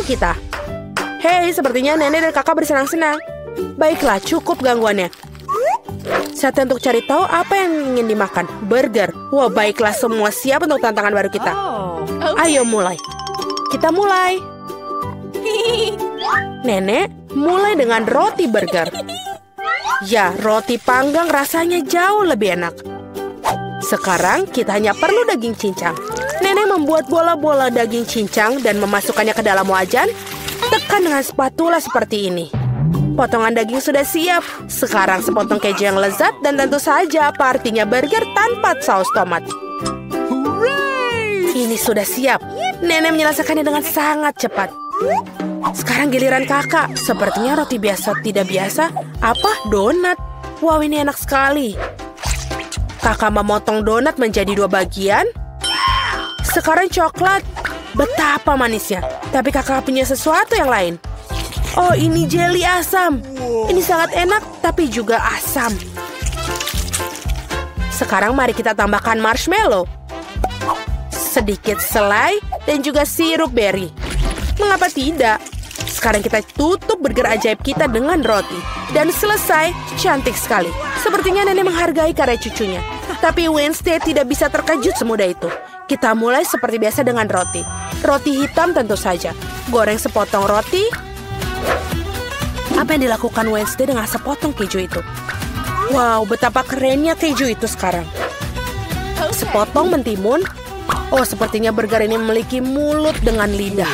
kita. Hei, sepertinya nenek dan kakak bersenang-senang. Baiklah, cukup gangguannya. Saatnya untuk cari tahu apa yang ingin dimakan. Burger. Wah, baiklah, semua siap untuk tantangan baru kita. Ayo mulai. Kita mulai. Nenek mulai dengan roti burger. Ya, roti panggang rasanya jauh lebih enak. Sekarang kita hanya perlu daging cincang. Nenek membuat bola-bola daging cincang dan memasukkannya ke dalam wajan. Tekan dengan spatula seperti ini. Potongan daging sudah siap. Sekarang sepotong keju yang lezat dan tentu saja apa artinya burger tanpa saus tomat. Ini sudah siap. Nenek menyelesaikannya dengan sangat cepat. Sekarang giliran kakak. Sepertinya roti biasa tidak biasa. Apa? Donat. Wow, ini enak sekali. Kakak memotong donat menjadi 2 bagian. Sekarang coklat. Betapa manisnya. Tapi kakak punya sesuatu yang lain. Oh, ini jelly asam. Ini sangat enak, tapi juga asam. Sekarang mari kita tambahkan marshmallow. Sedikit selai dan juga sirup berry. Mengapa tidak? Sekarang kita tutup burger ajaib kita dengan roti. Dan selesai, cantik sekali. Sepertinya nenek menghargai karya cucunya. Tapi Wednesday tidak bisa terkejut semudah itu. Kita mulai seperti biasa dengan roti. Roti hitam tentu saja. Goreng sepotong roti. Apa yang dilakukan Wednesday dengan sepotong keju itu? Wow, betapa kerennya keju itu sekarang. Sepotong mentimun. Oh, sepertinya burger ini memiliki mulut dengan lidah.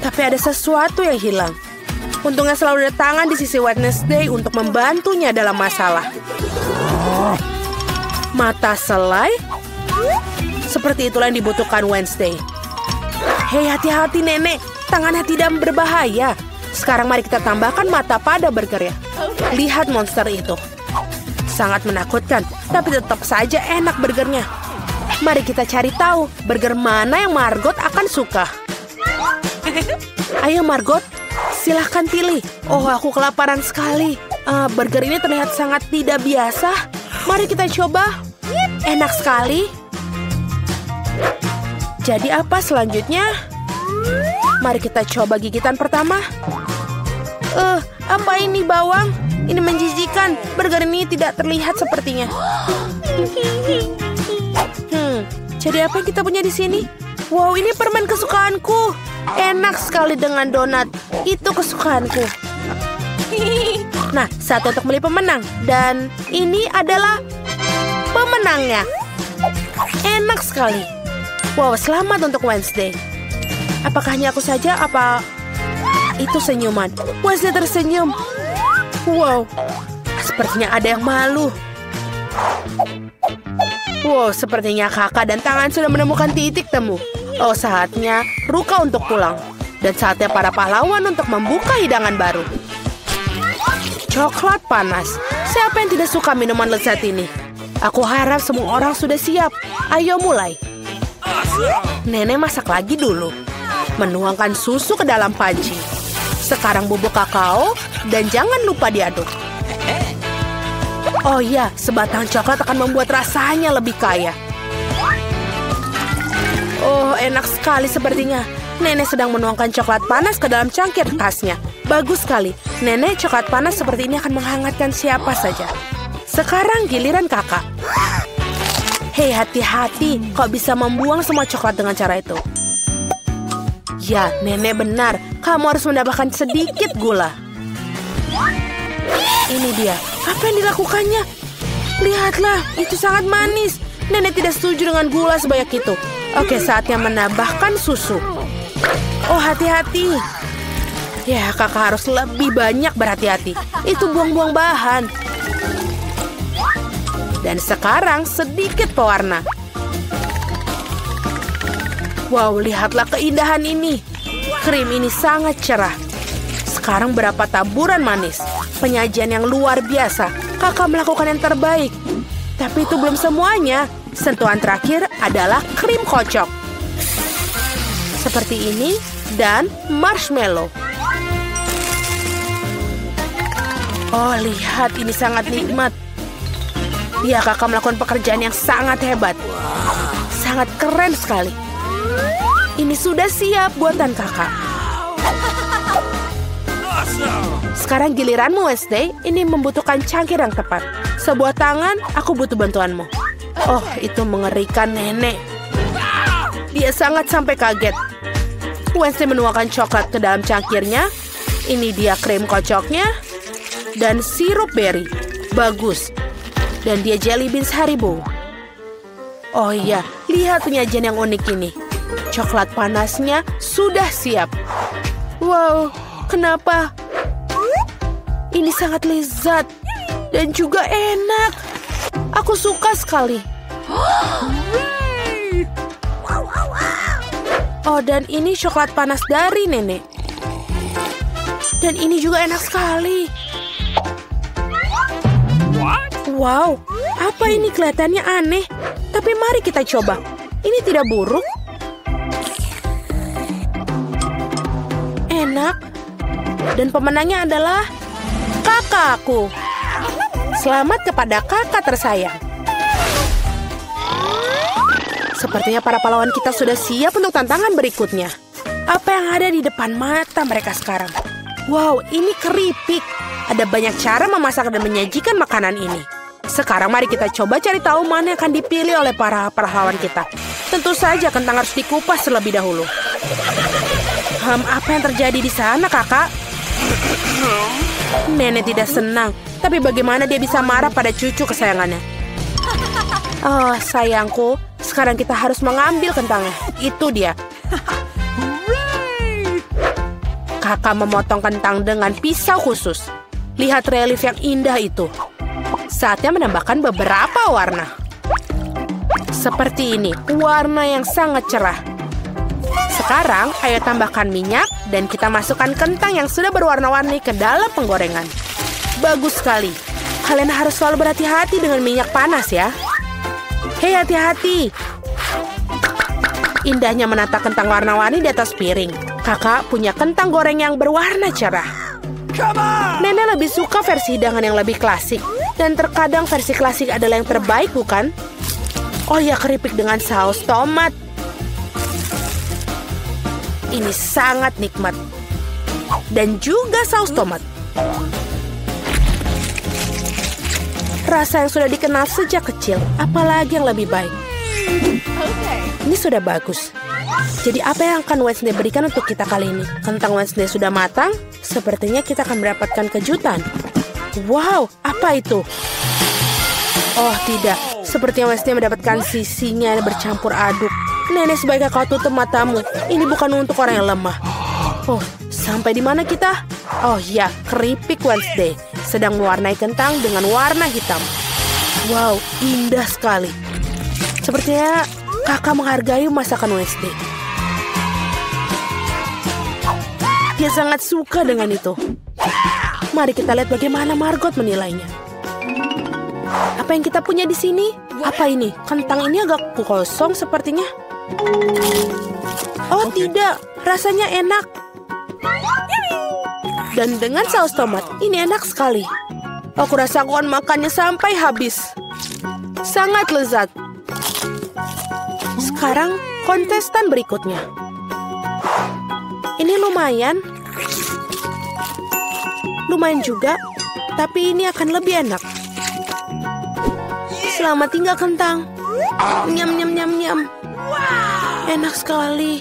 Tapi ada sesuatu yang hilang. Untungnya selalu ada tangan di sisi Wednesday untuk membantunya dalam masalah. Mata selai. Seperti itulah yang dibutuhkan Wednesday. Hei, hati-hati nenek. Tangannya tidak berbahaya. Sekarang mari kita tambahkan mata pada burgernya. Lihat monster itu. Sangat menakutkan, tapi tetap saja enak burgernya. Mari kita cari tahu burger mana yang Margot akan suka. Ayo Margot, silahkan pilih. Oh, aku kelaparan sekali. Burger ini terlihat sangat tidak biasa. Mari kita coba. Enak sekali. Jadi apa selanjutnya? Mari kita coba gigitan pertama. Apa ini bawang? Ini menjijikan. Burger ini tidak terlihat sepertinya. Jadi apa yang kita punya di sini? Wow, ini permen kesukaanku. Enak sekali dengan donat. Itu kesukaanku. Nah, satu untuk milih pemenang. Dan ini adalah pemenangnya. Enak sekali. Wow, selamat untuk Wednesday. Apakah hanya aku saja? Apa itu senyuman? Wednesday tersenyum. Wow, sepertinya ada yang malu. Wow, sepertinya kakak dan tangan sudah menemukan titik temu. Oh, saatnya Ruka untuk pulang. Dan saatnya para pahlawan untuk membuka hidangan baru. Coklat panas. Siapa yang tidak suka minuman lezat ini? Aku harap semua orang sudah siap. Ayo mulai. Nenek masak lagi dulu. Menuangkan susu ke dalam panci. Sekarang bubuk kakao. Dan jangan lupa diaduk. Oh iya, sebatang coklat akan membuat rasanya lebih kaya. Oh, enak sekali sepertinya. Nenek sedang menuangkan coklat panas ke dalam cangkir khasnya. Bagus sekali. Nenek, coklat panas seperti ini akan menghangatkan siapa saja. Sekarang giliran kakak. Hei, hati-hati. Kau bisa membuang semua coklat dengan cara itu. Ya, nenek benar. Kamu harus mendapatkan sedikit gula. Ini dia. Apa yang dilakukannya? Lihatlah, itu sangat manis. Nenek tidak setuju dengan gula sebanyak itu. Oke, saatnya menambahkan susu. Oh, hati-hati. Ya, kakak harus lebih banyak berhati-hati. Itu buang-buang bahan. Dan sekarang sedikit pewarna. Wow, lihatlah keindahan ini. Krim ini sangat cerah. Sekarang berapa taburan manis. Penyajian yang luar biasa. Kakak melakukan yang terbaik. Tapi itu belum semuanya. Sentuhan terakhir adalah krim kocok. Seperti ini dan marshmallow. Oh, lihat, ini sangat nikmat. Ya, kakak melakukan pekerjaan yang sangat hebat. Sangat keren sekali. Ini sudah siap buatan kakak. Sekarang giliranmu, Wednesday. Ini membutuhkan cangkir yang tepat. Sebuah tangan, aku butuh bantuanmu. Oh, itu mengerikan, nenek. Dia sangat sampai kaget. Wednesday menuangkan coklat ke dalam cangkirnya. Ini dia krim kocoknya. Dan sirup berry. Bagus. Dan dia jelly beans Haribo. Oh iya, lihat penyajian yang unik ini. Coklat panasnya sudah siap. Wow, kenapa? Ini sangat lezat. Dan juga enak. Aku suka sekali. Oh, dan ini coklat panas dari nenek. Dan ini juga enak sekali. Wow, apa ini kelihatannya aneh. Tapi mari kita coba. Ini tidak buruk. Enak. Dan pemenangnya adalah kakakku. Selamat kepada kakak tersayang. Sepertinya para pahlawan kita sudah siap untuk tantangan berikutnya. Apa yang ada di depan mata mereka sekarang? Wow, ini keripik. Ada banyak cara memasak dan menyajikan makanan ini. Sekarang mari kita coba cari tahu mana yang akan dipilih oleh para pahlawan kita. Tentu saja kentang harus dikupas terlebih dahulu. Apa yang terjadi di sana, kakak? Nenek tidak senang. Tapi bagaimana dia bisa marah pada cucu kesayangannya? Oh, sayangku. Sekarang kita harus mengambil kentangnya. Itu dia. Kakak memotong kentang dengan pisau khusus. Lihat relief yang indah itu. Saatnya menambahkan beberapa warna. Seperti ini, warna yang sangat cerah. Sekarang, ayo tambahkan minyak dan kita masukkan kentang yang sudah berwarna-warni ke dalam penggorengan. Bagus sekali. Kalian harus selalu berhati-hati dengan minyak panas ya. Hei, hati-hati. Indahnya menata kentang warna-warni di atas piring. Kakak punya kentang goreng yang berwarna cerah. Nenek lebih suka versi hidangan yang lebih klasik. Dan terkadang versi klasik adalah yang terbaik, bukan? Oh ya, keripik dengan saus tomat. Ini sangat nikmat. Dan juga saus tomat. Rasa yang sudah dikenal sejak kecil. Apalagi yang lebih baik. Ini sudah bagus. Jadi apa yang akan Wednesday berikan untuk kita kali ini? Kentang Wednesday sudah matang. Sepertinya kita akan mendapatkan kejutan. Wow, apa itu? Oh tidak, sepertinya Wednesday mendapatkan sisinya bercampur aduk. Nenek, sebaiknya kau tutup matamu. Ini bukan untuk orang yang lemah. Oh, sampai di mana kita? Oh ya, keripik Wednesday sedang mewarnai kentang dengan warna hitam. Wow, indah sekali. Sepertinya kakak menghargai masakan Wednesday. Dia sangat suka dengan itu. Mari kita lihat bagaimana Margot menilainya. Apa yang kita punya di sini? Apa ini? Kentang ini agak kosong sepertinya. Oh tidak, rasanya enak. Dan dengan saus tomat, ini enak sekali. Aku rasa aku akan makannya sampai habis. Sangat lezat. Sekarang kontestan berikutnya. Ini lumayan. Lumayan juga, tapi ini akan lebih enak. Selamat tinggal kentang. Nyam, nyam, nyam, nyam. Enak sekali.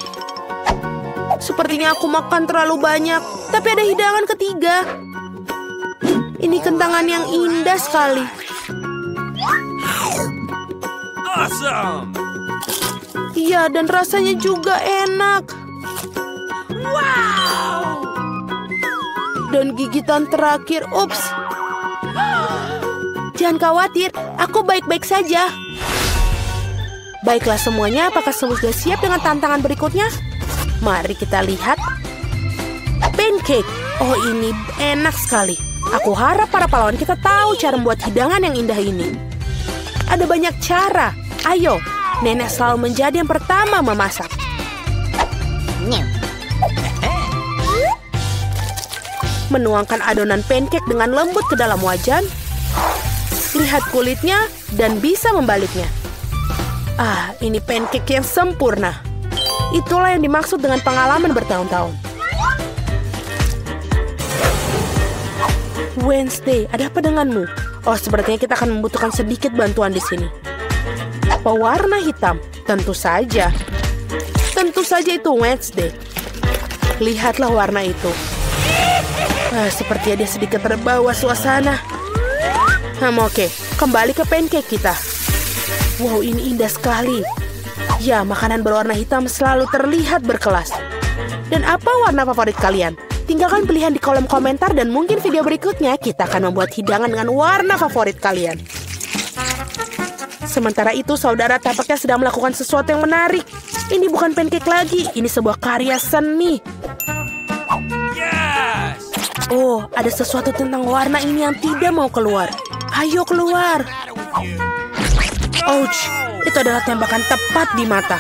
Sepertinya aku makan terlalu banyak, tapi ada hidangan ketiga. Ini kentangan yang indah sekali. Awesome. Iya, dan rasanya juga enak. Wow. Dan gigitan terakhir, ups. Jangan khawatir, aku baik-baik saja. Baiklah semuanya, apakah semua sudah siap dengan tantangan berikutnya? Mari kita lihat. Pancake. Oh, ini enak sekali. Aku harap para pahlawan kita tahu cara membuat hidangan yang indah ini. Ada banyak cara. Ayo, nenek selalu menjadi yang pertama memasak. Menuangkan adonan pancake dengan lembut ke dalam wajan. Lihat kulitnya dan bisa membaliknya. Ah, ini pancake yang sempurna. Itulah yang dimaksud dengan pengalaman bertahun-tahun. Wednesday, ada apa denganmu? Oh, sepertinya kita akan membutuhkan sedikit bantuan di sini. Pewarna hitam, tentu saja. Tentu saja itu Wednesday. Lihatlah warna itu. Sepertinya dia sedikit terbawa suasana. Oke, kembali ke pancake kita. Wow, ini indah sekali. Ya, makanan berwarna hitam selalu terlihat berkelas. Dan apa warna favorit kalian? Tinggalkan pilihan di kolom komentar dan mungkin video berikutnya kita akan membuat hidangan dengan warna favorit kalian. Sementara itu, saudara tampaknya sedang melakukan sesuatu yang menarik. Ini bukan pancake lagi, ini sebuah karya seni. Oh, ada sesuatu tentang warna ini yang tidak mau keluar. Ayo keluar. Ouch, itu adalah tembakan tepat di mata.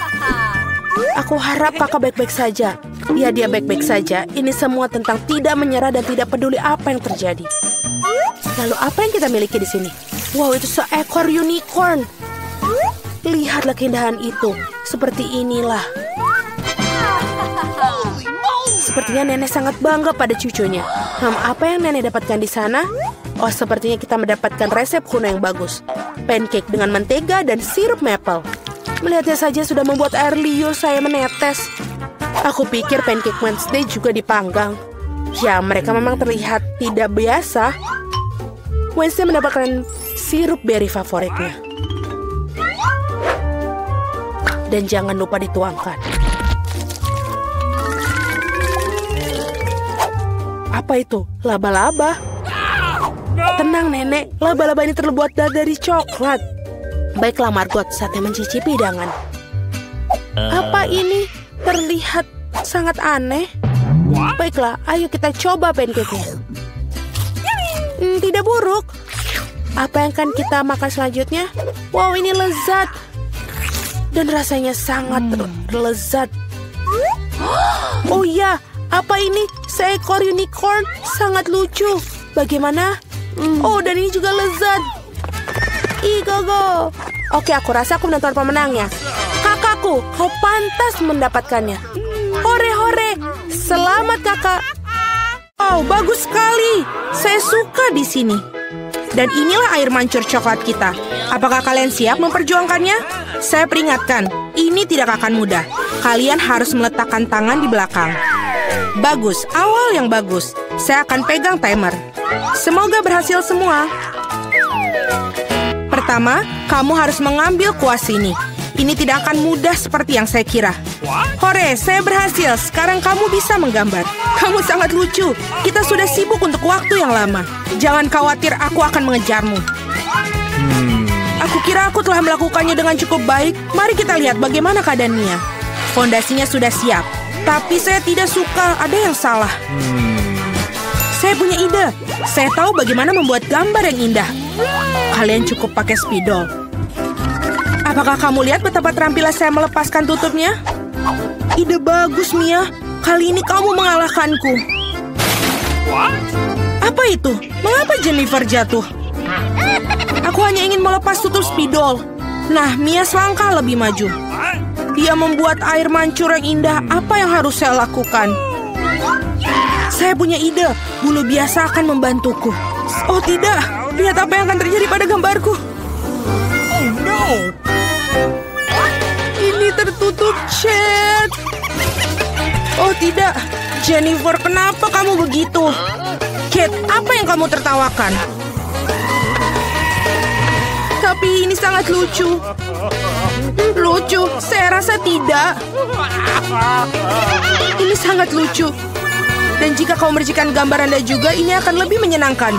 Aku harap kakak baik-baik saja. Ya, dia baik-baik saja. Ini semua tentang tidak menyerah dan tidak peduli apa yang terjadi. Lalu apa yang kita miliki di sini? Wow, itu seekor unicorn. Lihatlah keindahan itu. Seperti inilah. Sepertinya nenek sangat bangga pada cucunya. Apa yang nenek dapatkan di sana? Oh, sepertinya kita mendapatkan resep kuno yang bagus. Pancake dengan mentega dan sirup maple. Melihatnya saja sudah membuat air liur saya menetes. Aku pikir pancake Wednesday juga dipanggang. Ya, mereka memang terlihat tidak biasa. Wednesday mendapatkan sirup berry favoritnya. Dan jangan lupa dituangkan. Apa itu? Laba-laba? Tenang, nenek. Laba-laba ini terbuat dari coklat. Baiklah, Margot, saatnya mencicipi hidangan. Apa ini? Terlihat sangat aneh. Baiklah, ayo kita coba pancake-nya. Tidak buruk. Apa yang akan kita makan selanjutnya? Wow, ini lezat. Dan rasanya sangat lezat. Oh ya, apa ini? Seekor unicorn. Sangat lucu. Bagaimana? Oh, dan ini juga lezat. Go. Oke, aku rasa aku menentukan pemenangnya. Kakakku, kau pantas mendapatkannya. Hore. Selamat, kakak. Oh, bagus sekali. Saya suka di sini. Dan inilah air mancur coklat kita. Apakah kalian siap memperjuangkannya? Saya peringatkan, ini tidak akan mudah. Kalian harus meletakkan tangan di belakang. Bagus, awal yang bagus. Saya akan pegang timer. Semoga berhasil semua. Pertama, kamu harus mengambil kuas ini. Ini tidak akan mudah seperti yang saya kira. Hore, saya berhasil. Sekarang kamu bisa menggambar. Kamu sangat lucu. Kita sudah sibuk untuk waktu yang lama. Jangan khawatir, aku akan mengejarmu. Aku kira aku telah melakukannya dengan cukup baik. Mari kita lihat bagaimana keadaan Mia. Fondasinya sudah siap. Tapi saya tidak suka, ada yang salah. Saya punya ide. Saya tahu bagaimana membuat gambar yang indah. Kalian cukup pakai spidol. Apakah kamu lihat betapa terampilnya saya melepaskan tutupnya? Ide bagus, Mia. Kali ini kamu mengalahkanku. Apa itu? Mengapa Jennifer jatuh? Aku hanya ingin melepas tutup spidol. Nah, Mia selangkah lebih maju. Dia membuat air mancur yang indah. Apa yang harus saya lakukan? Saya punya ide. Bulu biasa akan membantuku. Oh tidak, lihat apa yang akan terjadi pada gambarku. Oh no. Ini tertutup cat. Oh tidak, Jennifer, kenapa kamu begitu? Kate, apa yang kamu tertawakan? Tapi ini sangat lucu. Lucu? Saya rasa tidak. Ini sangat lucu. Dan jika kau mercikan gambar Anda juga, ini akan lebih menyenangkan.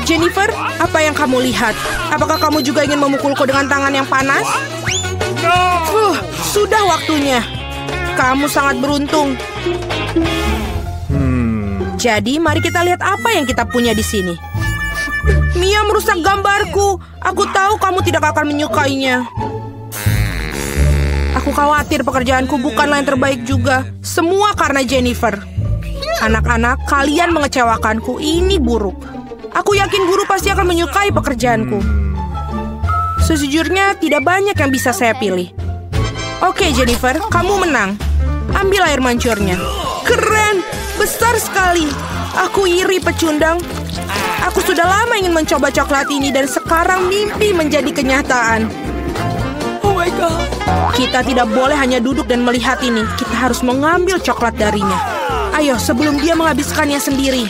Jennifer, apa yang kamu lihat? Apakah kamu juga ingin memukulku dengan tangan yang panas? Sudah waktunya. Kamu sangat beruntung. Jadi, mari kita lihat apa yang kita punya di sini. Mia merusak gambarku. Aku tahu kamu tidak akan menyukainya. Aku khawatir pekerjaanku bukanlah yang terbaik juga. Semua karena Jennifer. Anak-anak, kalian mengecewakanku. Ini buruk. Aku yakin guru pasti akan menyukai pekerjaanku. Sejujurnya, tidak banyak yang bisa saya pilih. Oke, Jennifer, kamu menang. Ambil air mancurnya. Keren, besar sekali. Aku iri, pecundang. Aku sudah lama ingin mencoba coklat ini dan sekarang mimpi menjadi kenyataan. Oh my God. Kita tidak boleh hanya duduk dan melihat ini. Kita harus mengambil coklat darinya. Ayo, sebelum dia menghabiskannya sendiri.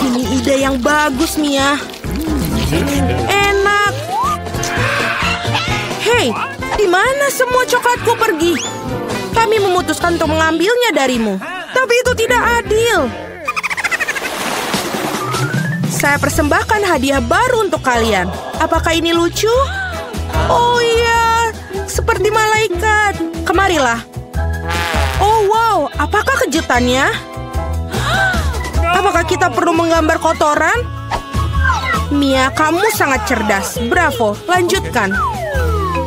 Ini ide yang bagus, Mia. Enak. Hei, di mana semua coklatku pergi? Kami memutuskan untuk mengambilnya darimu. Tapi itu tidak adil. Saya persembahkan hadiah baru untuk kalian. Apakah ini lucu? Oh iya, seperti malaikat. Kemarilah. Oh wow, apakah kejutannya? Apakah kita perlu menggambar kotoran? Mia, kamu sangat cerdas. Bravo, lanjutkan.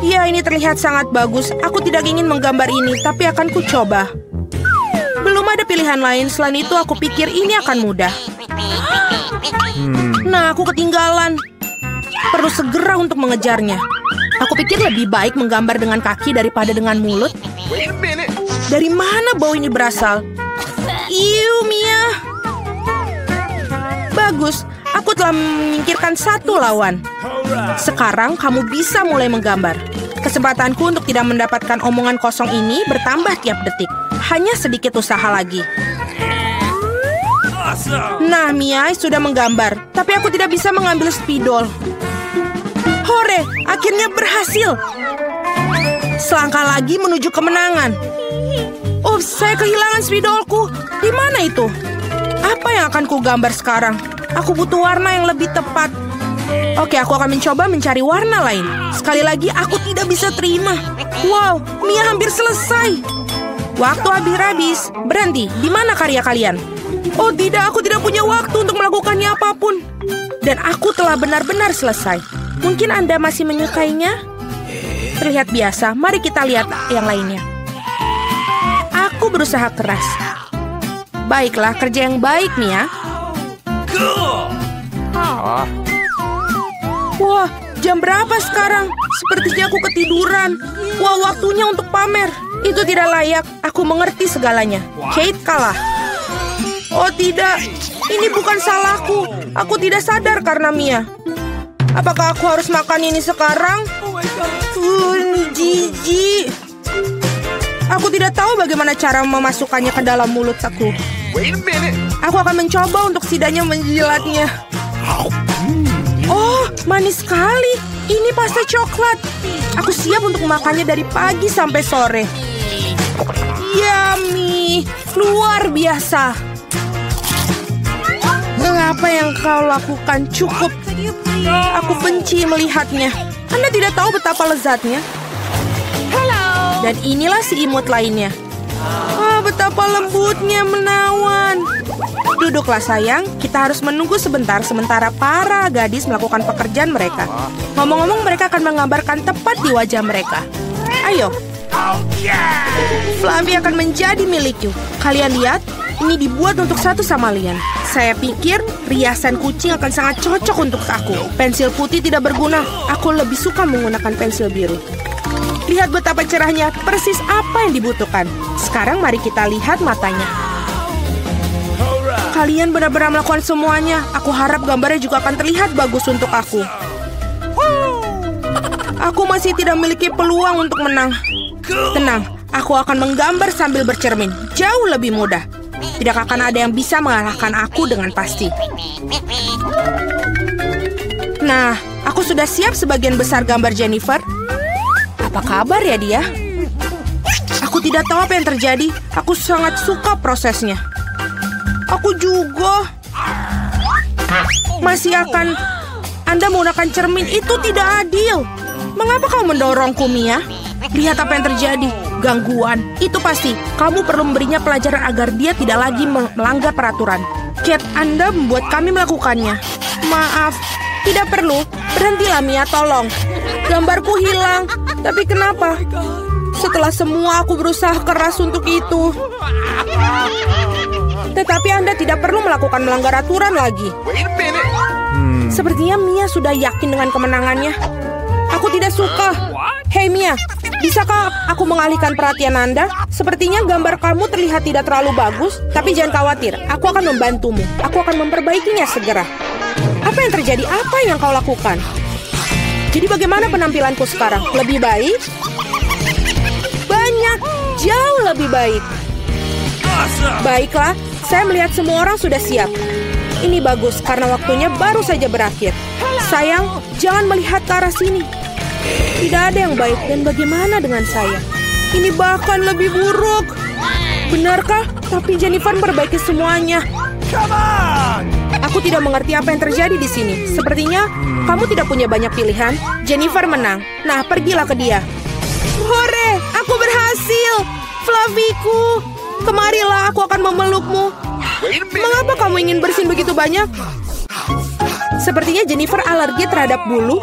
Ya, ini terlihat sangat bagus. Aku tidak ingin menggambar ini, tapi akan kucoba. Belum ada pilihan lain. Selain itu, aku pikir ini akan mudah. Nah, aku ketinggalan. Perlu segera untuk mengejarnya. Aku pikir lebih baik menggambar dengan kaki daripada dengan mulut. Dari mana bau ini berasal? Iu, Mia. Bagus, aku telah menyingkirkan satu lawan. Sekarang kamu bisa mulai menggambar. Kesempatanku untuk tidak mendapatkan omongan kosong ini bertambah tiap detik. Hanya sedikit usaha lagi. Nah, Mia sudah menggambar. Tapi aku tidak bisa mengambil spidol. Hore, akhirnya berhasil. Selangkah lagi menuju kemenangan. Ups, saya kehilangan spidolku. Di mana itu? Apa yang akan ku gambar sekarang? Aku butuh warna yang lebih tepat. Oke, aku akan mencoba mencari warna lain. Sekali lagi, aku tidak bisa terima. Wow, Mia hampir selesai. Waktu habis. Berhenti, di mana karya kalian? Oh tidak, aku tidak punya waktu untuk melakukannya apapun. Dan aku telah benar-benar selesai. Mungkin Anda masih menyukainya? Terlihat biasa, mari kita lihat yang lainnya. Aku berusaha keras. Baiklah, kerja yang baik, Mia. Wah, jam berapa sekarang? Sepertinya aku ketiduran. Wah, waktunya untuk pamer. Itu tidak layak. Aku mengerti segalanya. Kate kalah. Oh tidak, ini bukan salahku. Aku tidak sadar karena Mia. Apakah aku harus makan ini sekarang? Jijik. Aku tidak tahu bagaimana cara memasukkannya ke dalam mulut aku. Aku akan mencoba untuk setidaknya menjilatnya. Oh, manis sekali. Ini pasta coklat. Aku siap untuk memakannya dari pagi sampai sore. Yummy, luar biasa. Apa yang kau lakukan cukup. Aku benci melihatnya. Anda tidak tahu betapa lezatnya. Dan inilah si imut lainnya. Betapa lembutnya, menawan. Duduklah sayang, kita harus menunggu sebentar sementara para gadis melakukan pekerjaan mereka. Ngomong-ngomong, mereka akan menggambarkan tepat di wajah mereka. Ayo. Fluffy akan menjadi milikku. Kalian lihat, ini dibuat untuk satu sama lain. Saya pikir riasan kucing akan sangat cocok untuk aku. Pensil putih tidak berguna. Aku lebih suka menggunakan pensil biru. Lihat betapa cerahnya, persis apa yang dibutuhkan. Sekarang mari kita lihat matanya. Kalian benar-benar melakukan semuanya. Aku harap gambarnya juga akan terlihat bagus untuk aku. Aku masih tidak memiliki peluang untuk menang. Tenang, aku akan menggambar sambil bercermin. Jauh lebih mudah. Tidak akan ada yang bisa mengalahkan aku dengan pasti. Nah, aku sudah siap sebagian besar gambar Jennifer. Apa kabar ya dia? Aku tidak tahu apa yang terjadi. Aku sangat suka prosesnya. Aku juga. Masih akan Anda menggunakan cermin, itu tidak adil. Mengapa kau mendorongku, Mia? Lihat apa yang terjadi. Gangguan. Itu pasti. Kamu perlu memberinya pelajaran agar dia tidak lagi melanggar peraturan. Kate, Anda membuat kami melakukannya. Maaf. Tidak perlu. Berhentilah, Mia, tolong. Gambarku hilang. Tapi kenapa? Setelah semua aku berusaha keras untuk itu. Tetapi Anda tidak perlu melakukan melanggar aturan lagi. Sepertinya Mia sudah yakin dengan kemenangannya. Aku tidak suka. Hei Mia, bisakah aku mengalihkan perhatian Anda? Sepertinya gambar kamu terlihat tidak terlalu bagus, tapi jangan khawatir, aku akan membantumu. Aku akan memperbaikinya segera. Apa yang terjadi? Apa yang kau lakukan? Jadi bagaimana penampilanku sekarang? Lebih baik? Banyak, jauh lebih baik. Baiklah, saya melihat semua orang sudah siap. Ini bagus karena waktunya baru saja berakhir. Sayang, jangan melihat ke arah sini. Tidak ada yang baik dan bagaimana dengan saya? Ini bahkan lebih buruk. Benarkah? Tapi Jennifer memperbaiki semuanya. Aku tidak mengerti apa yang terjadi di sini. Sepertinya kamu tidak punya banyak pilihan. Jennifer menang. Nah, pergilah ke dia. Hore, aku berhasil. Flaviku, kemarilah, aku akan memelukmu. Mengapa kamu ingin bersin begitu banyak? Sepertinya Jennifer alergi terhadap bulu.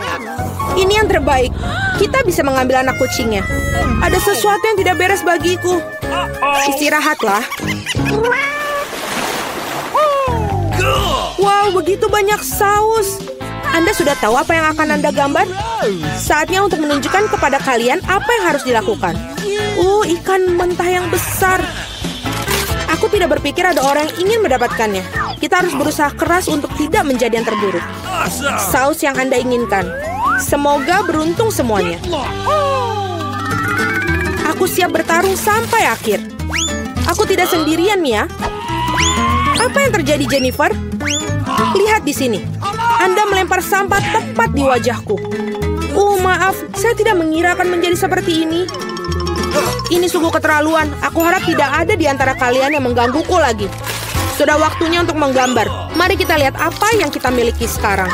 Ini yang terbaik. Kita bisa mengambil anak kucingnya. Ada sesuatu yang tidak beres bagiku. Istirahatlah. Wow, begitu banyak saus. Anda sudah tahu apa yang akan Anda gambar? Saatnya untuk menunjukkan kepada kalian apa yang harus dilakukan. Ikan mentah yang besar. Aku tidak berpikir ada orang yang ingin mendapatkannya. Kita harus berusaha keras untuk tidak menjadi yang terburuk. Saus yang Anda inginkan. Semoga beruntung semuanya. Aku siap bertarung sampai akhir. Aku tidak sendirian, Mia. Apa yang terjadi, Jennifer? Lihat di sini. Anda melempar sampah tepat di wajahku. Maaf, saya tidak mengira akan menjadi seperti ini. Ini sungguh keterlaluan. Aku harap tidak ada di antara kalian yang menggangguku lagi. Sudah waktunya untuk menggambar. Mari kita lihat apa yang kita miliki sekarang.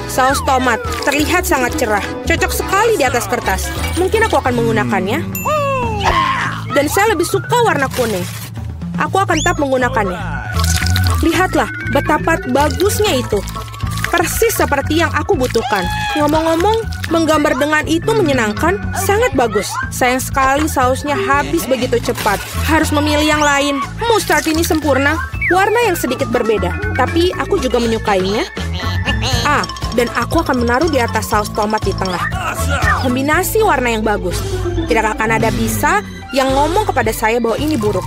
Saus tomat. Terlihat sangat cerah. Cocok sekali di atas kertas. Mungkin aku akan menggunakannya. Dan saya lebih suka warna kuning. Aku akan tetap menggunakannya. Lihatlah betapa bagusnya itu. Persis seperti yang aku butuhkan. Ngomong-ngomong, menggambar dengan itu menyenangkan, sangat bagus. Sayang sekali sausnya habis begitu cepat. Harus memilih yang lain. Mustard ini sempurna. Warna yang sedikit berbeda. Tapi aku juga menyukainya. Dan aku akan menaruh di atas saus tomat di tengah. Kombinasi warna yang bagus. Tidak akan ada bisa yang ngomong kepada saya bahwa ini buruk.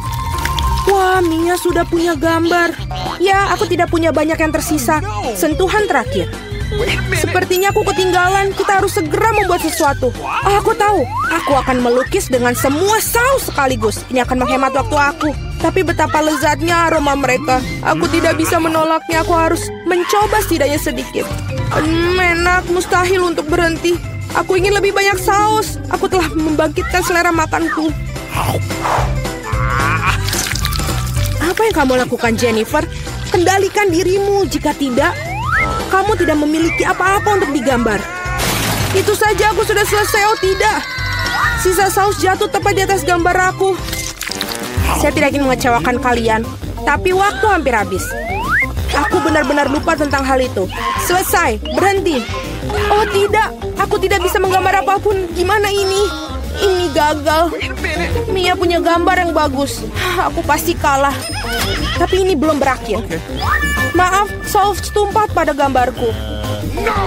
Wah, Mia sudah punya gambar. Ya, aku tidak punya banyak yang tersisa. Sentuhan terakhir. Sepertinya aku ketinggalan. Kita harus segera membuat sesuatu. Aku tahu. Aku akan melukis dengan semua saus sekaligus. Ini akan menghemat waktu aku. Tapi betapa lezatnya aroma mereka. Aku tidak bisa menolaknya. Aku harus mencoba setidaknya sedikit. Enak, mustahil untuk berhenti. Aku ingin lebih banyak saus. Aku telah membangkitkan selera makanku. Apa yang kamu lakukan, Jennifer? Kendalikan dirimu. Jika tidak, kamu tidak memiliki apa-apa untuk digambar. Itu saja, aku sudah selesai. Tidak. Sisa saus jatuh tepat di atas gambar aku. Saya tidak ingin mengecewakan kalian, tapi waktu hampir habis. Aku benar-benar lupa tentang hal itu. Selesai. Berhenti. Tidak. Aku tidak bisa menggambar apapun. Gimana ini? Ini gagal. Mia punya gambar yang bagus. Aku pasti kalah. Tapi ini belum berakhir. Maaf, saus tumpah pada gambarku.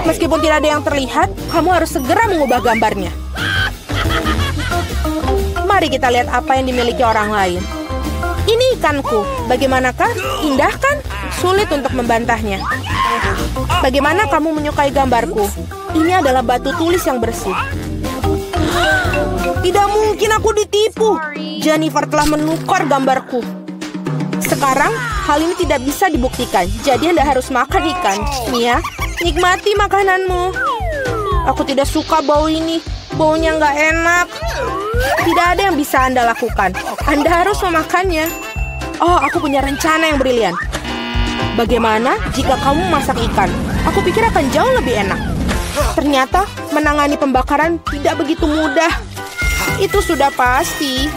Meskipun tidak ada yang terlihat, kamu harus segera mengubah gambarnya. Mari kita lihat apa yang dimiliki orang lain. Ini ikanku. Bagaimanakah? Indah kan? Sulit untuk membantahnya. Bagaimana kamu menyukai gambarku? Ini adalah batu tulis yang bersih. Tidak mungkin aku ditipu. Jennifer telah menukar gambarku. Sekarang, hal ini tidak bisa dibuktikan. Jadi Anda harus makan ikan. Mia, nikmati makananmu. Aku tidak suka bau ini. Baunya nggak enak. Tidak ada yang bisa Anda lakukan. Anda harus memakannya. Aku punya rencana yang brilian. Bagaimana jika kamu masak ikan? Aku pikir akan jauh lebih enak. Ternyata menangani pembakaran tidak begitu mudah. Itu sudah pasti.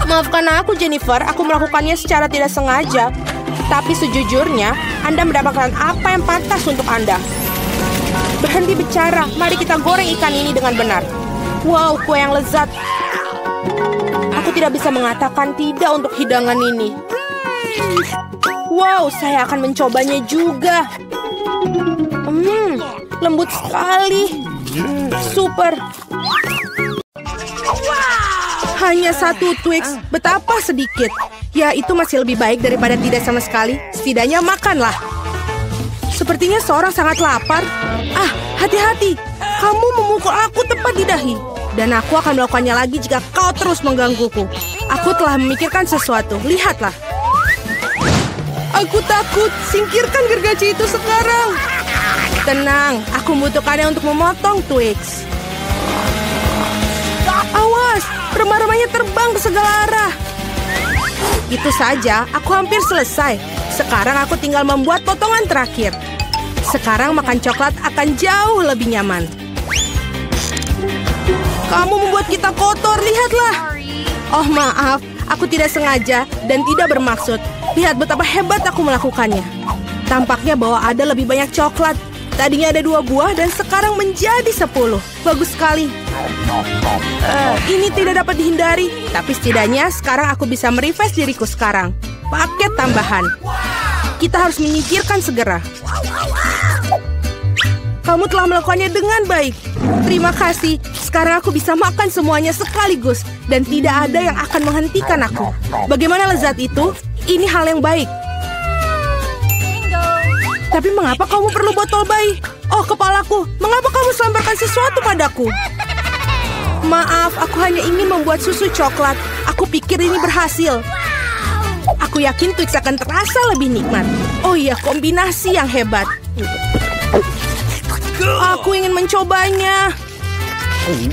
Maafkan aku, Jennifer. Aku melakukannya secara tidak sengaja. Tapi sejujurnya, Anda mendapatkan apa yang pantas untuk Anda. Berhenti bicara. Mari kita goreng ikan ini dengan benar. Wow, kue yang lezat. Aku tidak bisa mengatakan tidak untuk hidangan ini. Wow, saya akan mencobanya juga. Lembut sekali. Super. Hanya satu Twix, betapa sedikit. Ya, itu masih lebih baik daripada tidak sama sekali. Setidaknya makanlah. Sepertinya seorang sangat lapar. Ah, hati-hati. Kamu memukul aku tepat di dahi. Dan aku akan melakukannya lagi jika kau terus menggangguku. Aku telah memikirkan sesuatu. Lihatlah. Aku takut. Singkirkan gergaji itu sekarang. Tenang, aku membutuhkannya untuk memotong Twix. Awas, remah-remahnya terbang ke segala arah. Itu saja, aku hampir selesai. Sekarang aku tinggal membuat potongan terakhir. Sekarang makan coklat akan jauh lebih nyaman. Kamu membuat kita kotor, lihatlah. Oh maaf, aku tidak sengaja dan tidak bermaksud. Lihat betapa hebat aku melakukannya. Tampaknya bahwa ada lebih banyak coklat. Tadinya ada 2 buah dan sekarang menjadi 10. Bagus sekali. Ini tidak dapat dihindari. Tapi setidaknya sekarang aku bisa merefresh diriku sekarang. Paket tambahan. Kita harus menyingkirkan segera. Kamu telah melakukannya dengan baik. Terima kasih. Sekarang aku bisa makan semuanya sekaligus. Dan tidak ada yang akan menghentikan aku. Bagaimana lezat itu? Ini hal yang baik. Tapi mengapa kamu perlu botol bayi? Oh, kepalaku. Mengapa kamu selemparkan sesuatu padaku? Maaf, aku hanya ingin membuat susu coklat. Aku pikir ini berhasil. Aku yakin Twix akan terasa lebih nikmat. Oh iya, kombinasi yang hebat. Aku ingin mencobanya.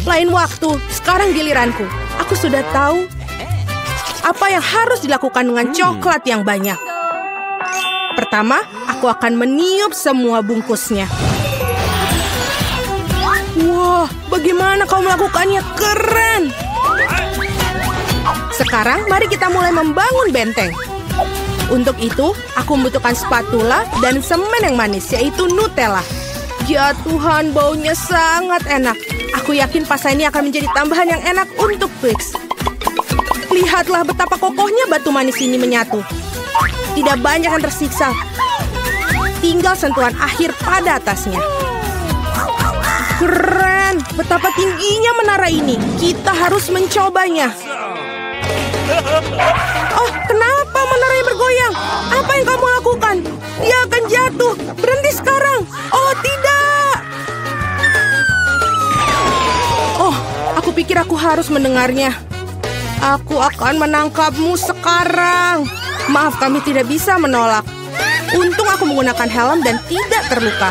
Lain waktu, sekarang giliranku. Aku sudah tahu apa yang harus dilakukan dengan coklat yang banyak. Pertama, aku akan meniup semua bungkusnya. Wah, bagaimana kau melakukannya? Keren! Sekarang, mari kita mulai membangun benteng. Untuk itu, aku membutuhkan spatula dan semen yang manis, yaitu Nutella. Ya Tuhan, baunya sangat enak. Aku yakin pasta ini akan menjadi tambahan yang enak untuk Twix. Lihatlah betapa kokohnya batu manis ini menyatu. Tidak banyak yang tersiksa. Tinggal sentuhan akhir pada atasnya. Keren! Betapa tingginya menara ini. Kita harus mencobanya. Oh, kenapa menaranya bergoyang? Apa yang kamu lakukan? Dia akan jatuh. Berhenti sekarang. Oh, tidak. Oh, aku pikir aku harus mendengarnya. Aku akan menangkapmu sekarang. Maaf, kami tidak bisa menolak. Untung aku menggunakan helm dan tidak terluka.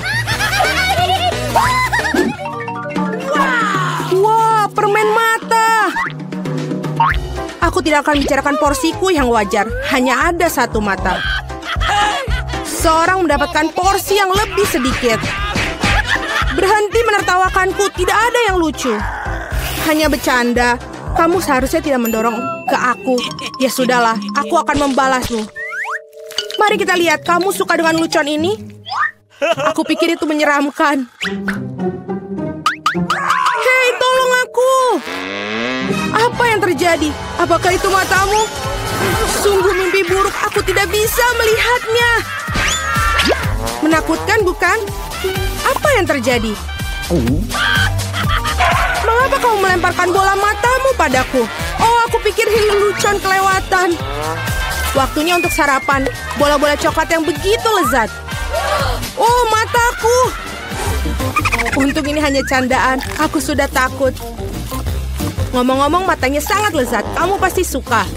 Wah, permen mata. Aku tidak akan bicarakan porsiku yang wajar. Hanya ada 1 mata. Seorang mendapatkan porsi yang lebih sedikit. Berhenti menertawakanku. Tidak ada yang lucu. Hanya bercanda. Kamu seharusnya tidak mendorong ke aku. Ya sudahlah, aku akan membalasmu. Mari kita lihat, kamu suka dengan lucuan ini? Aku pikir itu menyeramkan. Hei, tolong aku! Apa yang terjadi? Apakah itu matamu? Sungguh mimpi buruk, aku tidak bisa melihatnya. Menakutkan, bukan? Apa yang terjadi? Mengapa kamu melemparkan bola matamu padaku? Oh, aku pikir ini lelucon kelewatan. Waktunya untuk sarapan. Bola-bola coklat yang begitu lezat. Oh, mataku. Untung ini hanya candaan. Aku sudah takut. Ngomong-ngomong, matanya sangat lezat. Kamu pasti suka.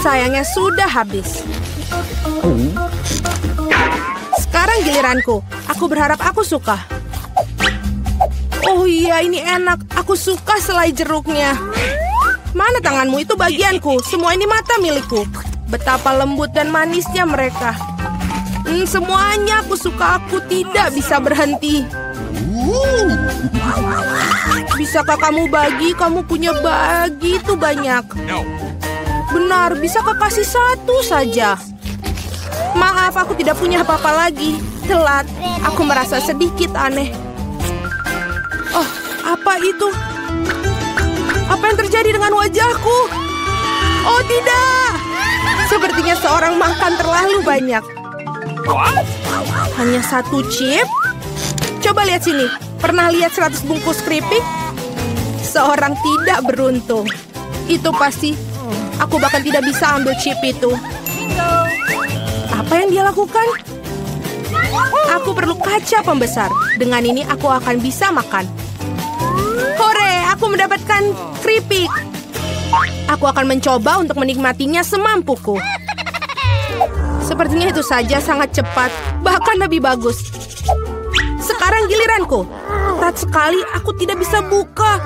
Sayangnya sudah habis. Sekarang giliranku. Aku berharap aku suka. Oh iya, ini enak. Aku suka selai jeruknya. Mana tanganmu? Itu bagianku. Semua ini mata milikku. Betapa lembut dan manisnya mereka. Semuanya aku suka. Aku tidak bisa berhenti. Bisakah kamu bagi? Kamu punya begitu banyak. Benar, bisakah kasih 1 saja? Maaf, aku tidak punya apa-apa lagi. Telat. Aku merasa sedikit aneh. Oh, apa itu? Apa yang terjadi dengan wajahku? Oh, tidak! Sepertinya seorang makan terlalu banyak. Hanya 1 chip? Coba lihat sini. Pernah lihat 100 bungkus keripik? Seorang tidak beruntung. Itu pasti. Aku bahkan tidak bisa ambil chip itu. Apa yang dia lakukan? Aku perlu kaca pembesar. Dengan ini aku akan bisa makan. Hore, aku mendapatkan keripik. Aku akan mencoba untuk menikmatinya semampuku. Sepertinya itu saja sangat cepat, bahkan lebih bagus. Sekarang giliranku. Ketat sekali, aku tidak bisa buka.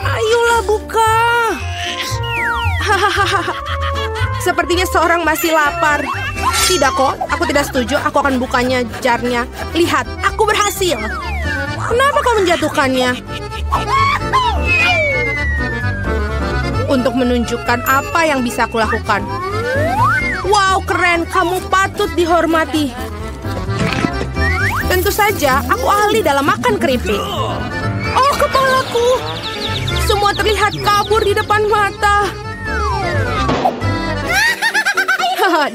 Ayolah buka. Hahaha. Sepertinya seorang masih lapar. Tidak kok, aku tidak setuju. Aku akan bukanya jarnya. Lihat, aku berhasil. Kenapa kau menjatuhkannya? Untuk menunjukkan apa yang bisa aku lakukan. Wow, keren. Kamu patut dihormati. Tentu saja, aku ahli dalam makan keripik. Oh, kepalaku. Semua terlihat kabur di depan mata.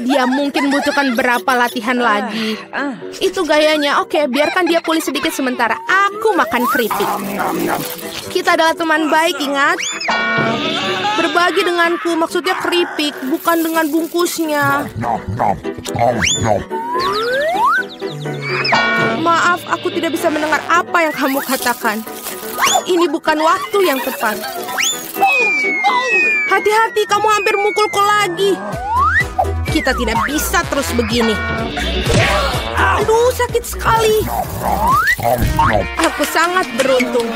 Dia mungkin butuhkan berapa latihan lagi. Itu gayanya. Oke, biarkan dia pulih sedikit sementara. Aku makan keripik. Kita adalah teman baik, ingat? Berbagi denganku, maksudnya keripik, bukan dengan bungkusnya. Maaf, aku tidak bisa mendengar apa yang kamu katakan. Ini bukan waktu yang tepat. Hati-hati, kamu hampir mukulku lagi. Kita tidak bisa terus begini. Aduh, sakit sekali. Aku sangat beruntung.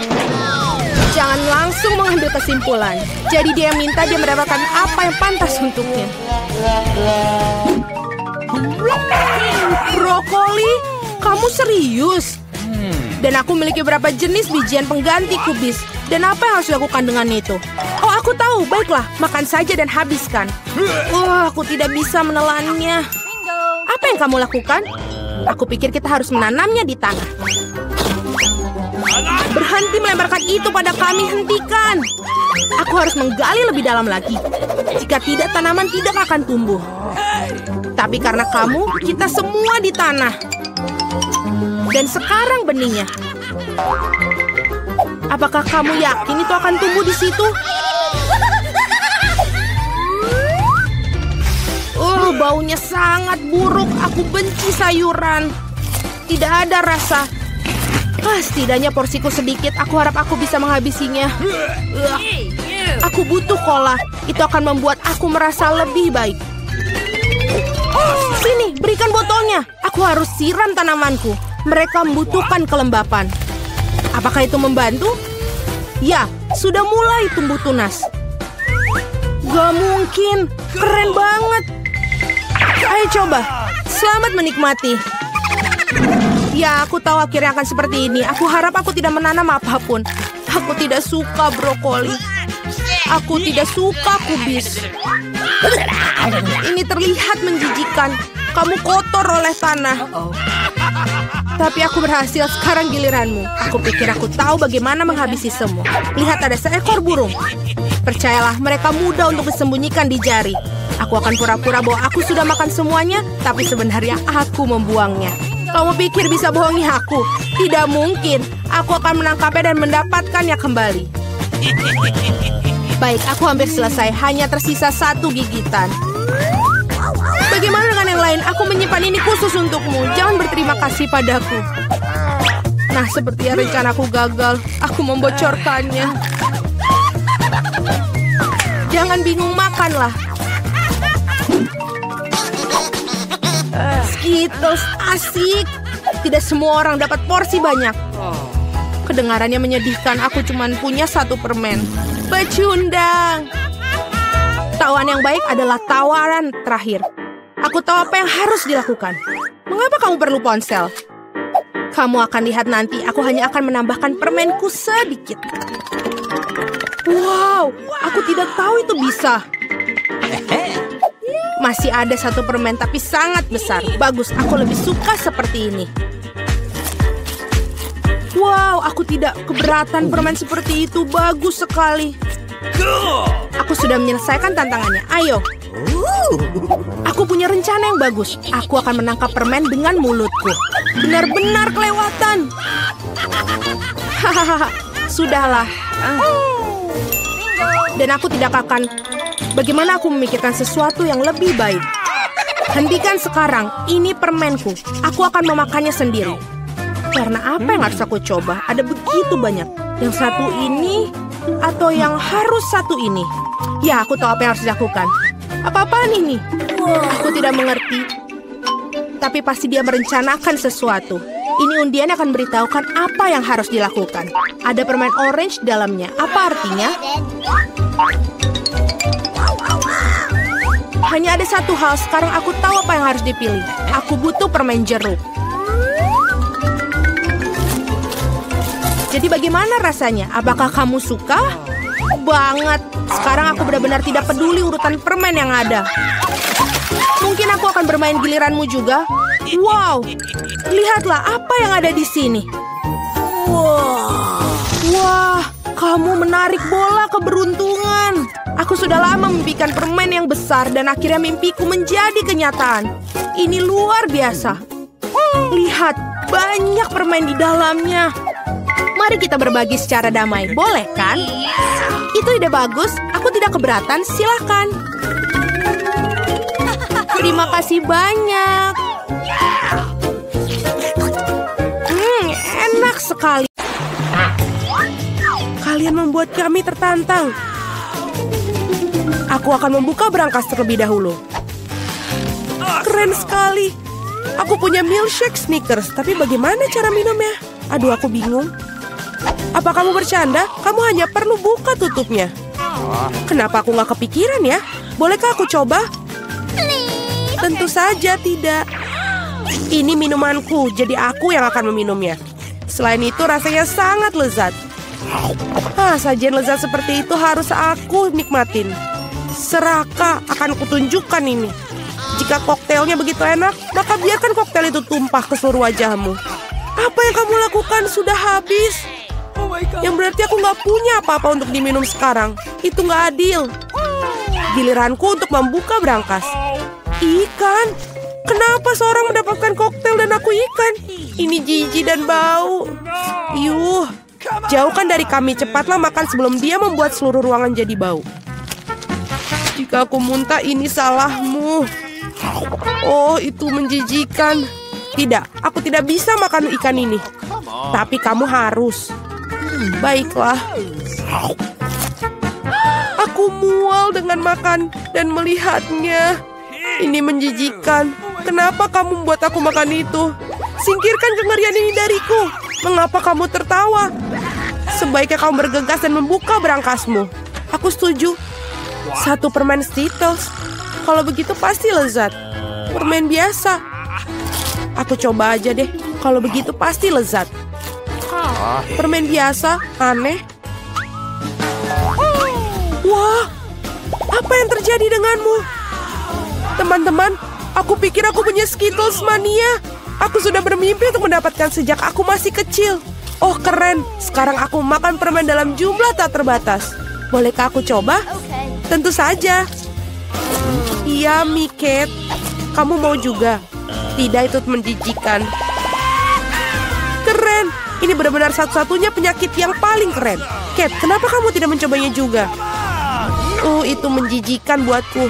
Jangan langsung mengambil kesimpulan. Jadi dia minta dia mendapatkan apa yang pantas untuknya. Brokoli? Kamu serius? Dan aku memiliki beberapa jenis bijian pengganti kubis. Dan apa yang harus dilakukan dengan itu? Oh, aku tahu. Baiklah, makan saja dan habiskan. Aku tidak bisa menelannya. Apa yang kamu lakukan? Aku pikir kita harus menanamnya di tanah. Berhenti melemparkan itu pada kami, hentikan. Aku harus menggali lebih dalam lagi. Jika tidak, tanaman tidak akan tumbuh. Tapi karena kamu, kita semua di tanah. Dan sekarang benihnya. Apakah kamu yakin itu akan tumbuh di situ? Baunya sangat buruk. Aku benci sayuran. Tidak ada rasa. Setidaknya porsiku sedikit. Aku harap aku bisa menghabisinya. Aku butuh cola. Itu akan membuat aku merasa lebih baik. Sini, berikan botolnya. Aku harus siram tanamanku. Mereka membutuhkan kelembapan. Apakah itu membantu? Ya, sudah mulai tumbuh tunas. Gak mungkin. Keren banget. Ayo coba. Selamat menikmati. Ya, aku tahu akhirnya akan seperti ini. Aku harap aku tidak menanam apapun. Aku tidak suka brokoli. Aku tidak suka kubis. Ini terlihat menjijikan. Kamu kotor oleh tanah. Tapi aku berhasil. Sekarang giliranmu. Aku pikir aku tahu bagaimana menghabisi semua. Lihat, ada seekor burung. Percayalah, mereka mudah untuk disembunyikan di jari. Aku akan pura-pura bahwa aku sudah makan semuanya, tapi sebenarnya aku membuangnya. Kamu pikir bisa bohongi aku? Tidak mungkin. Aku akan menangkapnya dan mendapatkannya kembali. Baik, aku hampir selesai. Hanya tersisa satu gigitan. Bagaimana dengan yang lain? Aku menyimpan ini khusus untukmu. Jangan berterima kasih padaku. Nah, sepertinya rencanaku gagal. Aku membocorkannya. Jangan bingung, makanlah. Skittles asik. Tidak semua orang dapat porsi banyak. Kedengarannya menyedihkan. Aku cuma punya satu permen. Pecundang. Tawaran yang baik adalah tawaran terakhir. Aku tahu apa yang harus dilakukan. Mengapa kamu perlu ponsel? Kamu akan lihat nanti. Aku hanya akan menambahkan permenku sedikit. Wow, aku tidak tahu itu bisa. Masih ada satu permen, tapi sangat besar. Bagus, aku lebih suka seperti ini. Wow, aku tidak keberatan permen seperti itu. Bagus sekali. Aku sudah menyelesaikan tantangannya. Ayo. Aku punya rencana yang bagus. Aku akan menangkap permen dengan mulutku. Benar-benar kelewatan. Hahaha. Sudahlah. Dan aku tidak akan. Bagaimana aku memikirkan sesuatu yang lebih baik? Hentikan sekarang. Ini permenku. Aku akan memakannya sendiri. Karena apa yang harus aku coba? Ada begitu banyak. Yang satu ini atau yang harus satu ini? Ya, aku tahu apa yang harus dilakukan. Apa-apaan ini? Aku tidak mengerti. Tapi pasti dia merencanakan sesuatu. Ini undian akan beritahukan apa yang harus dilakukan. Ada permen orange dalamnya. Apa artinya? Hanya ada satu hal. Sekarang aku tahu apa yang harus dipilih. Aku butuh permen jeruk. Jadi bagaimana rasanya? Apakah kamu suka? Banget. Sekarang aku benar-benar tidak peduli urutan permen yang ada. Mungkin aku akan bermain giliranmu juga. Wow, lihatlah apa yang ada di sini. Wah, kamu menarik bola keberuntungan. Aku sudah lama memimpikan permen yang besar dan akhirnya mimpiku menjadi kenyataan. Ini luar biasa. Lihat, banyak permen di dalamnya. Mari kita berbagi secara damai, boleh kan? Itu ide bagus, aku tidak keberatan, silakan. Terima kasih banyak. Enak sekali. Kalian membuat kami tertantang. Aku akan membuka berangkas terlebih dahulu. Keren sekali. Aku punya milkshake Snickers, tapi bagaimana cara minumnya? Aduh, aku bingung. Apa kamu bercanda? Kamu hanya perlu buka tutupnya. Kenapa aku nggak kepikiran ya? Bolehkah aku coba? Tentu saja tidak. Ini minumanku, jadi aku yang akan meminumnya. Selain itu rasanya sangat lezat. Sajian lezat seperti itu harus aku nikmatin. Seraka akan kutunjukkan ini. Jika koktailnya begitu enak, maka biarkan koktail itu tumpah ke seluruh wajahmu. Apa yang kamu lakukan sudah habis. Yang berarti aku nggak punya apa-apa untuk diminum sekarang. Itu nggak adil. Giliranku untuk membuka berangkas. Ikan? Kenapa seorang mendapatkan koktail dan aku ikan? Ini jijik dan bau. Yuh, jauhkan dari kami. Cepatlah makan sebelum dia membuat seluruh ruangan jadi bau. Jika aku muntah, ini salahmu. Oh, itu menjijikan. Tidak, aku tidak bisa makan ikan ini. Tapi kamu harus. Baiklah. Aku mual dengan makan dan melihatnya. Ini menjijikan. Kenapa kamu membuat aku makan itu? Singkirkan kengerian ini dariku. Mengapa kamu tertawa? Sebaiknya kamu bergegas dan membuka berangkasmu. Aku setuju. Satu permen Skittles. Kalau begitu pasti lezat. Permen biasa. Aku coba aja deh. Kalau begitu pasti lezat. Permen biasa, aneh. Wah, apa yang terjadi denganmu? Teman-teman, aku pikir aku punya Skittles mania. Aku sudah bermimpi untuk mendapatkan sejak aku masih kecil. Oh, keren. Sekarang aku makan permen dalam jumlah tak terbatas. Bolehkah aku coba? Tentu saja. Iya, Miket. Kamu mau juga? Tidak, itu menjijikan. Keren. Ini benar-benar satu-satunya penyakit yang paling keren. Cat, kenapa kamu tidak mencobanya juga? Itu menjijikan buatku.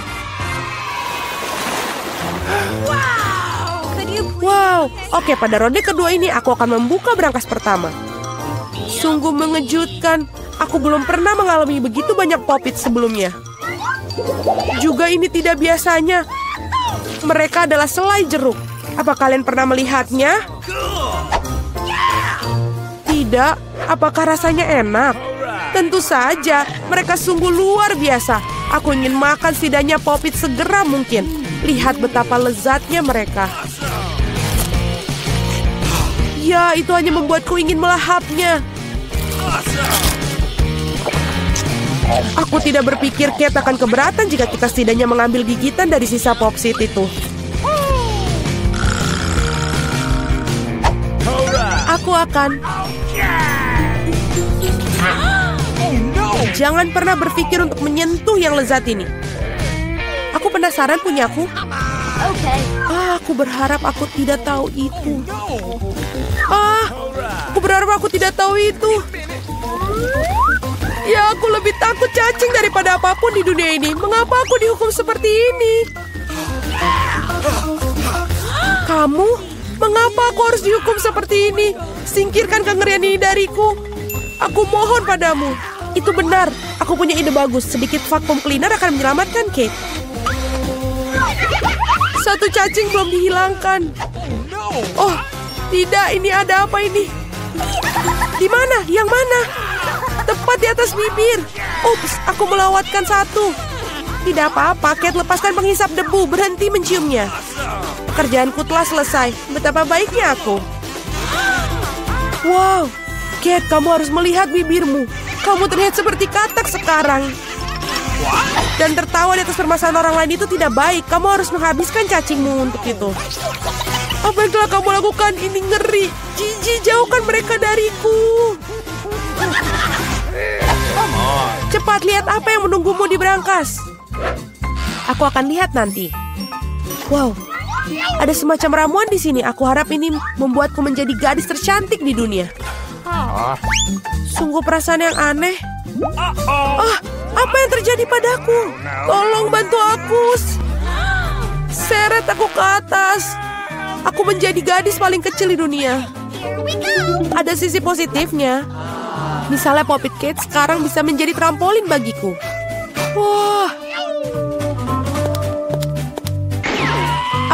Wow. Oke, pada ronde kedua ini aku akan membuka berangkas pertama. Sungguh mengejutkan. Aku belum pernah mengalami begitu banyak popit sebelumnya. Juga ini tidak biasanya. Mereka adalah selai jeruk. Apa kalian pernah melihatnya? Tidak. Apakah rasanya enak? Tentu saja. Mereka sungguh luar biasa. Aku ingin makan setidaknya popit segera mungkin. Lihat betapa lezatnya mereka. Ya, itu hanya membuatku ingin melahapnya. Aku tidak berpikir Cat akan keberatan jika kita setidaknya mengambil gigitan dari sisa popsit itu. Aku akan. Jangan pernah berpikir untuk menyentuh yang lezat ini. Aku penasaran punyaku. Aku berharap aku tidak tahu itu. Aku berharap aku tidak tahu itu. Ya, aku lebih takut cacing daripada apapun di dunia ini. Mengapa aku dihukum seperti ini? Kamu? Mengapa aku harus dihukum seperti ini? Singkirkan kengerian ini dariku. Aku mohon padamu. Itu benar. Aku punya ide bagus. Sedikit vacuum cleaner akan menyelamatkan Kate. Satu cacing belum dihilangkan. Oh, tidak. Ini ada apa ini? Di mana? Yang mana? Tepat di atas bibir. Ups, aku melewatkan satu. Tidak apa-apa, Kate, lepaskan penghisap debu. Berhenti menciumnya. Pekerjaanku telah selesai. Betapa baiknya aku. Wow, Kate, kamu harus melihat bibirmu. Kamu terlihat seperti katak sekarang. Dan tertawa di atas permasalahan orang lain itu tidak baik. Kamu harus menghabiskan cacingmu untuk itu. Apa yang telah kamu lakukan? Ini ngeri. Jijik, jauhkan mereka dariku. Cepat, lihat apa yang menunggumu di berangkas. Aku akan lihat nanti. Wow, ada semacam ramuan di sini. Aku harap ini membuatku menjadi gadis tercantik di dunia. Sungguh perasaan yang aneh. Apa yang terjadi padaku? Tolong bantu aku. Seret aku ke atas. Aku menjadi gadis paling kecil di dunia. Ada sisi positifnya. Misalnya Poppet Kate sekarang bisa menjadi trampolin bagiku. Wah.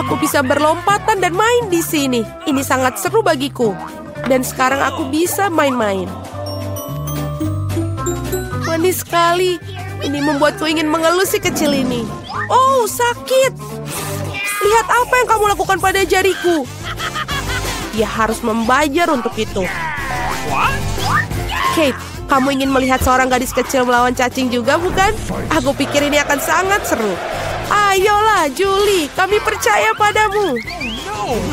Aku bisa berlompatan dan main di sini. Ini sangat seru bagiku. Dan sekarang aku bisa main-main. Manis sekali. Ini membuatku ingin mengelus si kecil ini. Oh, sakit. Lihat apa yang kamu lakukan pada jariku. Dia harus membayar untuk itu. Kate, kamu ingin melihat seorang gadis kecil melawan cacing juga, bukan? Aku pikir ini akan sangat seru. Ayolah, Julie, kami percaya padamu.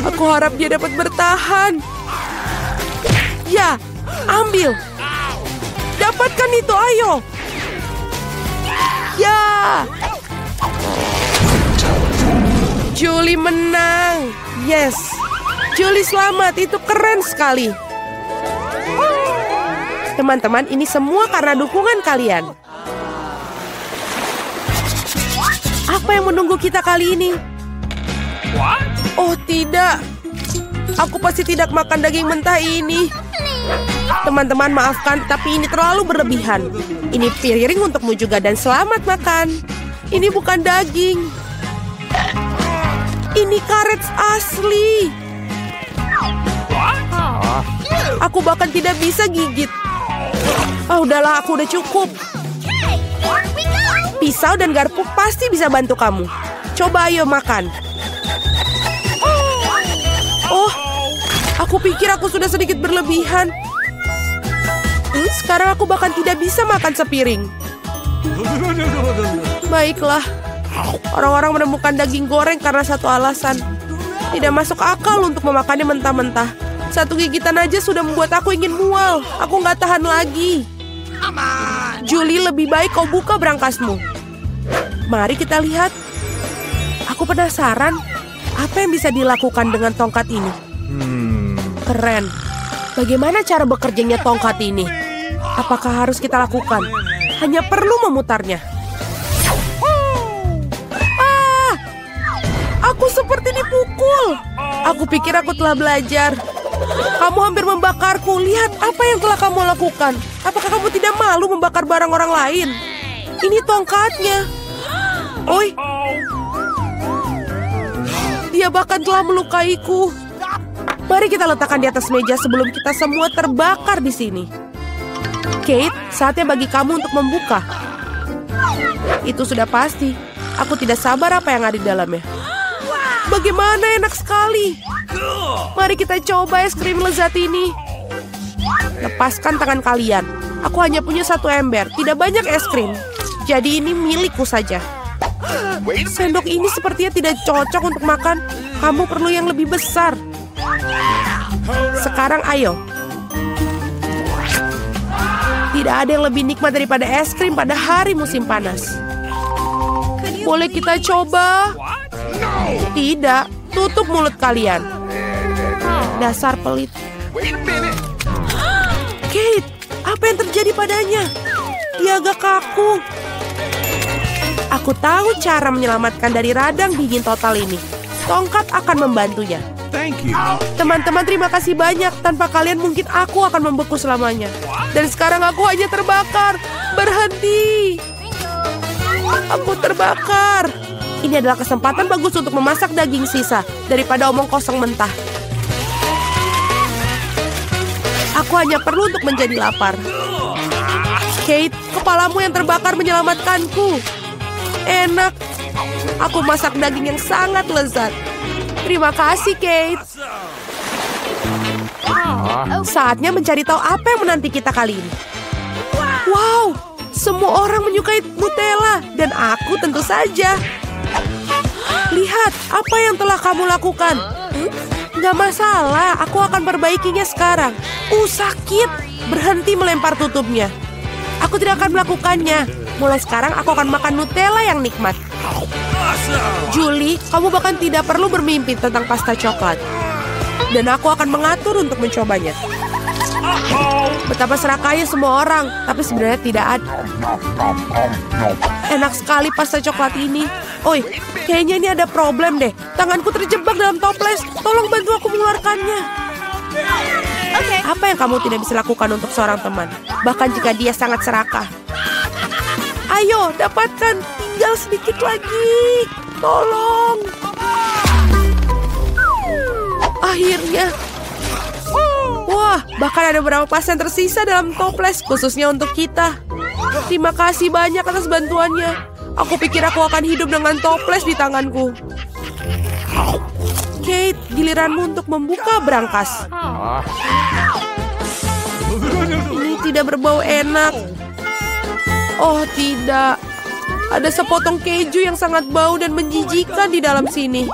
Aku harap dia dapat bertahan. Ya, ambil. Dapatkan itu, ayo. Ya. Julie menang. Yes. Julie selamat, itu keren sekali. Teman-teman, ini semua karena dukungan kalian. Apa yang menunggu kita kali ini? Oh tidak. Aku pasti tidak makan daging mentah ini. Teman-teman, maafkan, tapi ini terlalu berlebihan. Ini piring untukmu juga dan selamat makan. Ini bukan daging. Ini karet asli. Aku bahkan tidak bisa gigit. Udahlah, aku udah cukup. Pisau dan garpu pasti bisa bantu kamu. Coba ayo makan. Oh, aku pikir aku sudah sedikit berlebihan. Sekarang aku bahkan tidak bisa makan sepiring. Baiklah. Orang-orang menemukan daging goreng karena satu alasan. Tidak masuk akal untuk memakannya mentah-mentah. Satu gigitan aja sudah membuat aku ingin mual. Aku nggak tahan lagi. Julie, lebih baik kau buka berangkasmu. Mari kita lihat. Aku penasaran. Apa yang bisa dilakukan dengan tongkat ini? Keren. Bagaimana cara bekerjanya tongkat ini? Apakah harus kita lakukan? Hanya perlu memutarnya. Aku seperti dipukul. Aku pikir aku telah belajar. Kamu hampir membakarku. Lihat apa yang telah kamu lakukan. Apakah kamu tidak malu membakar barang orang lain? Ini tongkatnya. Oi. Dia bahkan telah melukaiku. Mari kita letakkan di atas meja sebelum kita semua terbakar di sini. Kate, saatnya bagi kamu untuk membuka. Itu sudah pasti. Aku tidak sabar apa yang ada di dalamnya. Bagaimana enak sekali. Mari kita coba es krim lezat ini. Lepaskan tangan kalian. Aku hanya punya satu ember. Tidak banyak es krim. Jadi ini milikku saja. Sendok ini sepertinya tidak cocok untuk makan. Kamu perlu yang lebih besar. Sekarang ayo. Tidak ada yang lebih nikmat daripada es krim pada hari musim panas. Boleh kita coba? Tidak, tutup mulut kalian. Dasar pelit. Kate, Apa yang terjadi padanya? Dia agak kaku. Aku tahu cara menyelamatkan dari radang dingin total ini. Tongkat akan membantunya. Thank you. Teman-teman, terima kasih banyak. Tanpa kalian mungkin aku akan membeku selamanya. Dan sekarang aku hanya terbakar. Berhenti. Aku terbakar. Ini adalah kesempatan bagus untuk memasak daging sisa daripada omong kosong mentah. Aku hanya perlu untuk menjadi lapar. Kate, kepalamu yang terbakar menyelamatkanku. Enak. Aku masak daging yang sangat lezat. Terima kasih, Kate. Saatnya mencari tahu apa yang menanti kita kali ini. Wow, semua orang menyukai Nutella. Dan aku tentu saja. Lihat, apa yang telah kamu lakukan. Nggak masalah, aku akan perbaikinya sekarang. Sakit. Berhenti melempar tutupnya. Aku tidak akan melakukannya. Mulai sekarang aku akan makan Nutella yang nikmat. Julie, kamu bahkan tidak perlu bermimpi tentang pasta coklat. Dan aku akan mengatur untuk mencobanya. Betapa serakahnya semua orang, tapi sebenarnya tidak ada. Enak sekali pasta coklat ini. Oi, kayaknya ini ada problem deh. Tanganku terjebak dalam toples. Tolong bantu aku mengeluarkannya. Apa yang kamu tidak bisa lakukan untuk seorang teman? Bahkan jika dia sangat serakah. Ayo, dapatkan. Tinggal sedikit lagi. Tolong. Akhirnya. Wah, bahkan ada beberapa pasien tersisa dalam toples khususnya untuk kita. Terima kasih banyak atas bantuannya. Aku pikir aku akan hidup dengan toples di tanganku. Kate, giliranmu untuk membuka brankas. Ini tidak berbau enak. Oh, tidak. Ada sepotong keju yang sangat bau dan menjijikan di dalam sini.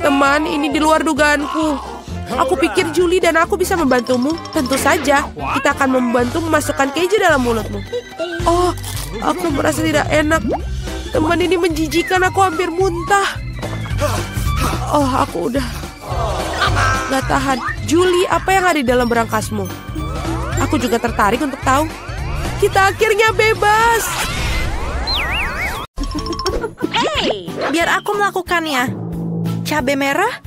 Teman, ini di luar dugaanku. Aku pikir Julie dan aku bisa membantumu. Tentu saja, kita akan membantu memasukkan keju dalam mulutmu. Oh, aku merasa tidak enak. Teman, ini menjijikan, aku hampir muntah. Oh, aku udah gak tahan. Julie, apa yang ada di dalam berangkasmu? Aku juga tertarik untuk tahu. Kita akhirnya bebas. Hey, biar aku melakukannya. Cabai merah?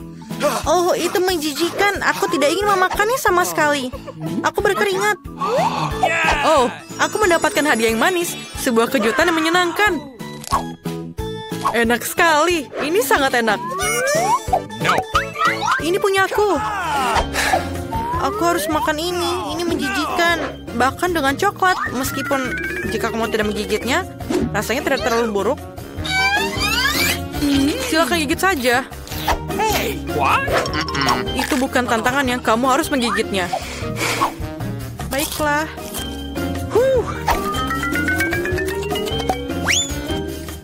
Oh, itu menjijikan. Aku tidak ingin memakannya sama sekali. Aku berkeringat. Oh, aku mendapatkan hadiah yang manis. Sebuah kejutan yang menyenangkan. Enak sekali. Ini sangat enak. Ini punya aku. Aku harus makan ini. Ini menjijikan. Bahkan dengan coklat. Meskipun jika kamu tidak menggigitnya, rasanya tidak terlalu buruk. Silakan gigit saja. Itu bukan tantangan yang kamu harus menggigitnya. Baiklah.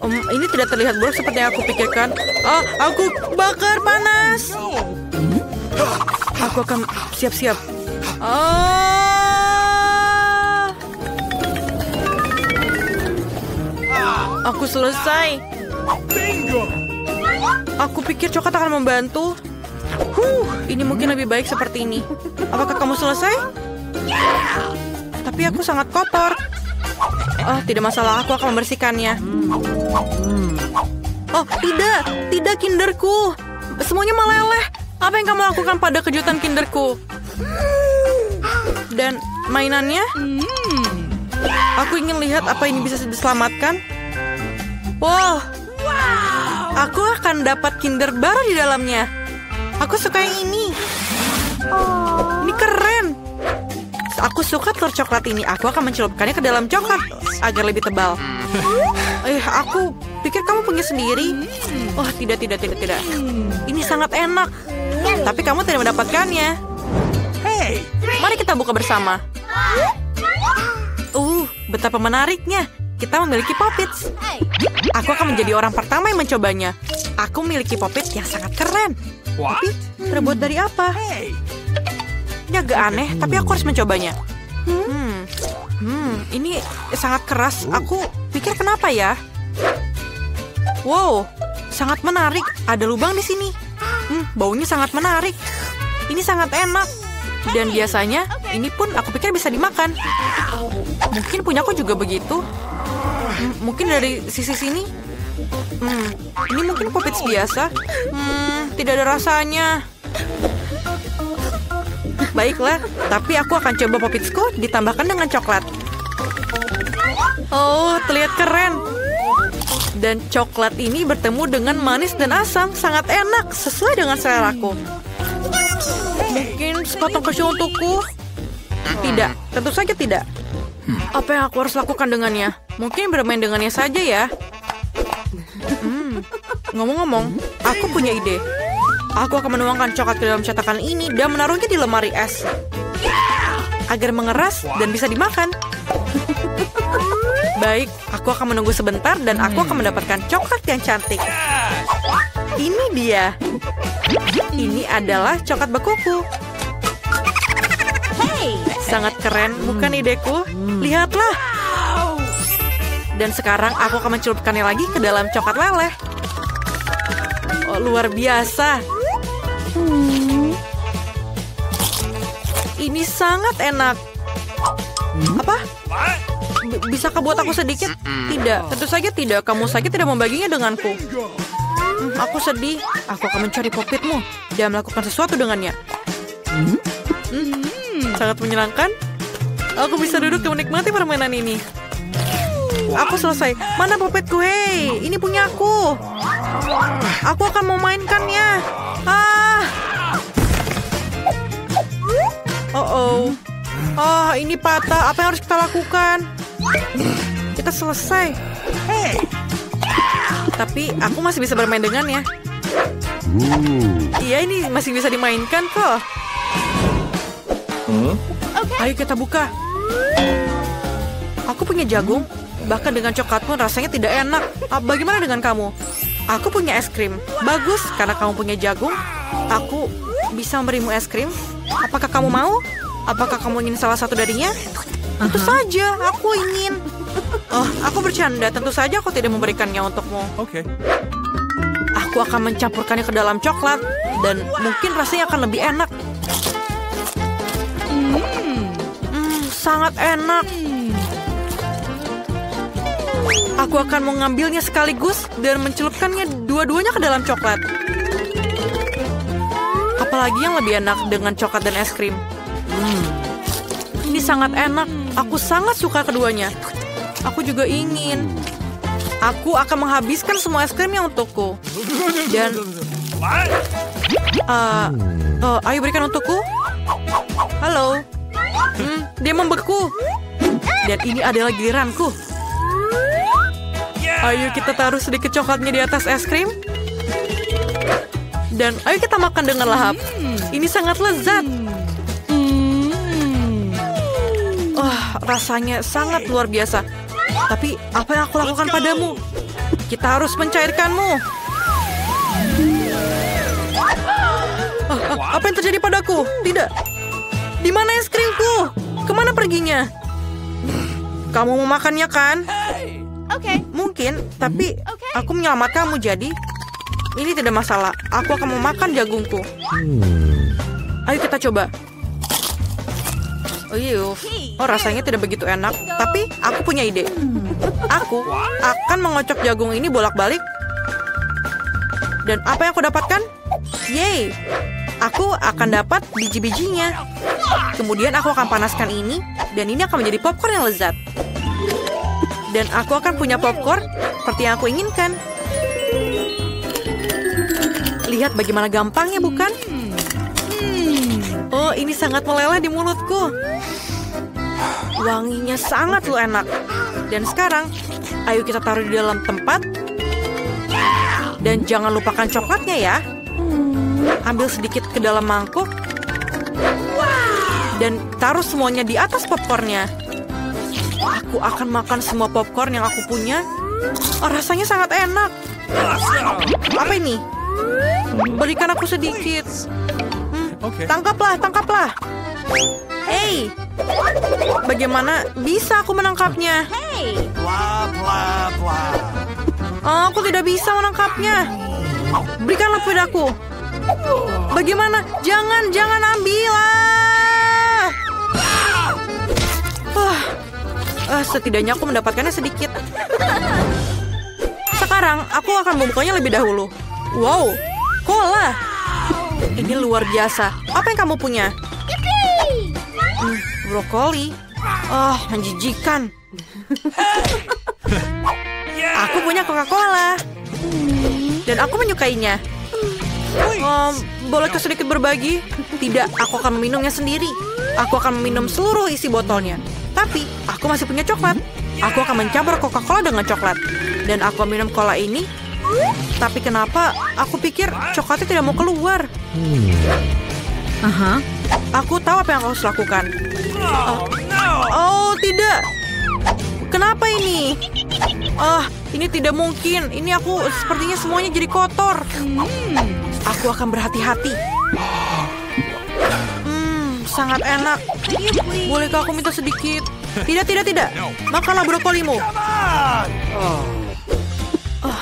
Ini tidak terlihat buruk seperti yang aku pikirkan. Aku bakar panas. Aku akan siap-siap. Aku selesai. Aku pikir coklat akan membantu. Ini mungkin lebih baik seperti ini. Apakah kamu selesai? Tapi aku sangat kotor. Oh, tidak masalah. Aku akan membersihkannya. Oh, tidak kinderku. Semuanya meleleh. Apa yang kamu lakukan pada kejutan kinderku? Dan mainannya? Aku ingin lihat apa ini bisa diselamatkan. Wow. Aku akan dapat kinder baru di dalamnya. Aku suka yang ini. Ini keren. Aku suka telur coklat ini. Aku akan mencelupkannya ke dalam coklat agar lebih tebal. Aku pikir kamu punya sendiri. Oh, tidak. Ini sangat enak. Tapi kamu tidak mendapatkannya. Mari kita buka bersama. Betapa menariknya. Kita memiliki Poppets. Aku akan menjadi orang pertama yang mencobanya. Aku memiliki Poppets yang sangat keren. Tapi terbuat dari apa? Ini agak aneh, tapi aku harus mencobanya. Ini sangat keras. Aku pikir kenapa ya? Wow, sangat menarik. Ada lubang di sini. Baunya sangat menarik. Ini sangat enak. Dan biasanya, ini pun aku pikir bisa dimakan. Mungkin punyaku juga begitu. Mungkin dari sisi sini. Ini mungkin Poppets biasa. Tidak ada rasanya. Baiklah, tapi aku akan coba Poppetsku ditambahkan dengan coklat. Oh, terlihat keren. Dan coklat ini bertemu dengan manis dan asam. Sangat enak, sesuai dengan seleraku. Mungkin sepotong kecil untukku? Tidak, tentu saja tidak. Apa yang aku harus lakukan dengannya? Mungkin bermain dengannya saja ya. Ngomong-ngomong, aku punya ide. Aku akan menuangkan coklat ke dalam cetakan ini dan menaruhnya di lemari es. Agar mengeras dan bisa dimakan. Baik, aku akan menunggu sebentar dan aku akan mendapatkan coklat yang cantik. Ini dia. Ini adalah coklat bekuku. Sangat keren, bukan ideku? Lihatlah. Dan sekarang aku akan mencelupkannya lagi ke dalam coklat leleh. Oh, luar biasa. Ini sangat enak. Apa? Bisakah buat aku sedikit? Tidak, tentu saja tidak. Kamu saja tidak membaginya denganku. Aku sedih. Aku akan mencari Poppetmu dan melakukan sesuatu dengannya. Sangat menyenangkan. Aku bisa duduk dan menikmati permainan ini. Aku selesai. Mana Poppetku? Hei, ini punya aku. Aku akan memainkannya. Oh, ini patah. Apa yang harus kita lakukan? Kita selesai. Tapi aku masih bisa bermain dengannya. Iya, ini masih bisa dimainkan kok. Ayo kita buka. Aku punya jagung. Bahkan dengan coklat pun rasanya tidak enak. Bagaimana dengan kamu? Aku punya es krim. Bagus, karena kamu punya jagung. Aku bisa memberimu es krim. Apakah kamu mau? Apakah kamu ingin salah satu darinya? Tentu saja, aku ingin. Aku bercanda. Tentu saja aku tidak memberikannya untukmu. Oke. Aku akan mencampurkannya ke dalam coklat. Dan mungkin rasanya akan lebih enak. Sangat enak. Aku akan mengambilnya sekaligus dan mencelupkannya dua-duanya ke dalam coklat. Apalagi yang lebih enak dengan coklat dan es krim. Ini sangat enak. Aku sangat suka keduanya. Aku juga ingin. Aku akan menghabiskan semua es krimnya untukku. Dan ayo berikan untukku. Halo. Dia membeku. Dan ini adalah giliranku. Ayo kita taruh sedikit coklatnya di atas es krim. Dan ayo kita makan dengan lahap. Ini sangat lezat. Rasanya sangat luar biasa. Tapi apa yang aku lakukan padamu? Kita harus mencairkanmu. Apa yang terjadi padaku? Tidak. Di mana es krimku? Kemana perginya? Kamu mau makannya kan? Mungkin, tapi aku menyelamatkanmu jadi. Ini tidak masalah. Aku akan memakan jagungku. Ayo kita coba. Rasanya tidak begitu enak. Tapi aku punya ide. Aku akan mengocok jagung ini bolak-balik. Dan apa yang aku dapatkan? Yeay! Aku akan dapat biji-bijinya. Kemudian aku akan panaskan ini. Dan ini akan menjadi popcorn yang lezat. Dan aku akan punya popcorn seperti yang aku inginkan. Lihat bagaimana gampangnya, bukan? Oh, ini sangat meleleh di mulutku. Wanginya sangat enak. Dan sekarang, ayo kita taruh di dalam tempat. Dan jangan lupakan coklatnya ya. Ambil sedikit ke dalam mangkuk. Dan taruh semuanya di atas popcornnya. Aku akan makan semua popcorn yang aku punya. Rasanya sangat enak. Apa ini? Berikan aku sedikit. Tangkaplah, tangkaplah. Hey, bagaimana bisa aku menangkapnya? Aku tidak bisa menangkapnya. Berikanlah padaku. Bagaimana? Jangan ambil. Setidaknya aku mendapatkannya sedikit. Sekarang aku akan membukanya lebih dahulu. Wow, cola. Ini luar biasa. Apa yang kamu punya? Brokoli. Menjijikan. Aku punya Coca-Cola. Dan aku menyukainya. Bolehkah sedikit berbagi? Tidak, aku akan meminumnya sendiri. Aku akan meminum seluruh isi botolnya. Tapi, aku masih punya coklat. Aku akan mencampur Coca-Cola dengan coklat. Dan aku minum cola ini. Tapi kenapa aku pikir coklatnya tidak mau keluar? Aku tahu apa yang harus lakukan. Oh, tidak. Kenapa ini? Ini tidak mungkin. Ini aku sepertinya semuanya jadi kotor. Aku akan berhati-hati. Sangat enak. Bolehkah aku minta sedikit? Tidak. Makanlah brokolimu.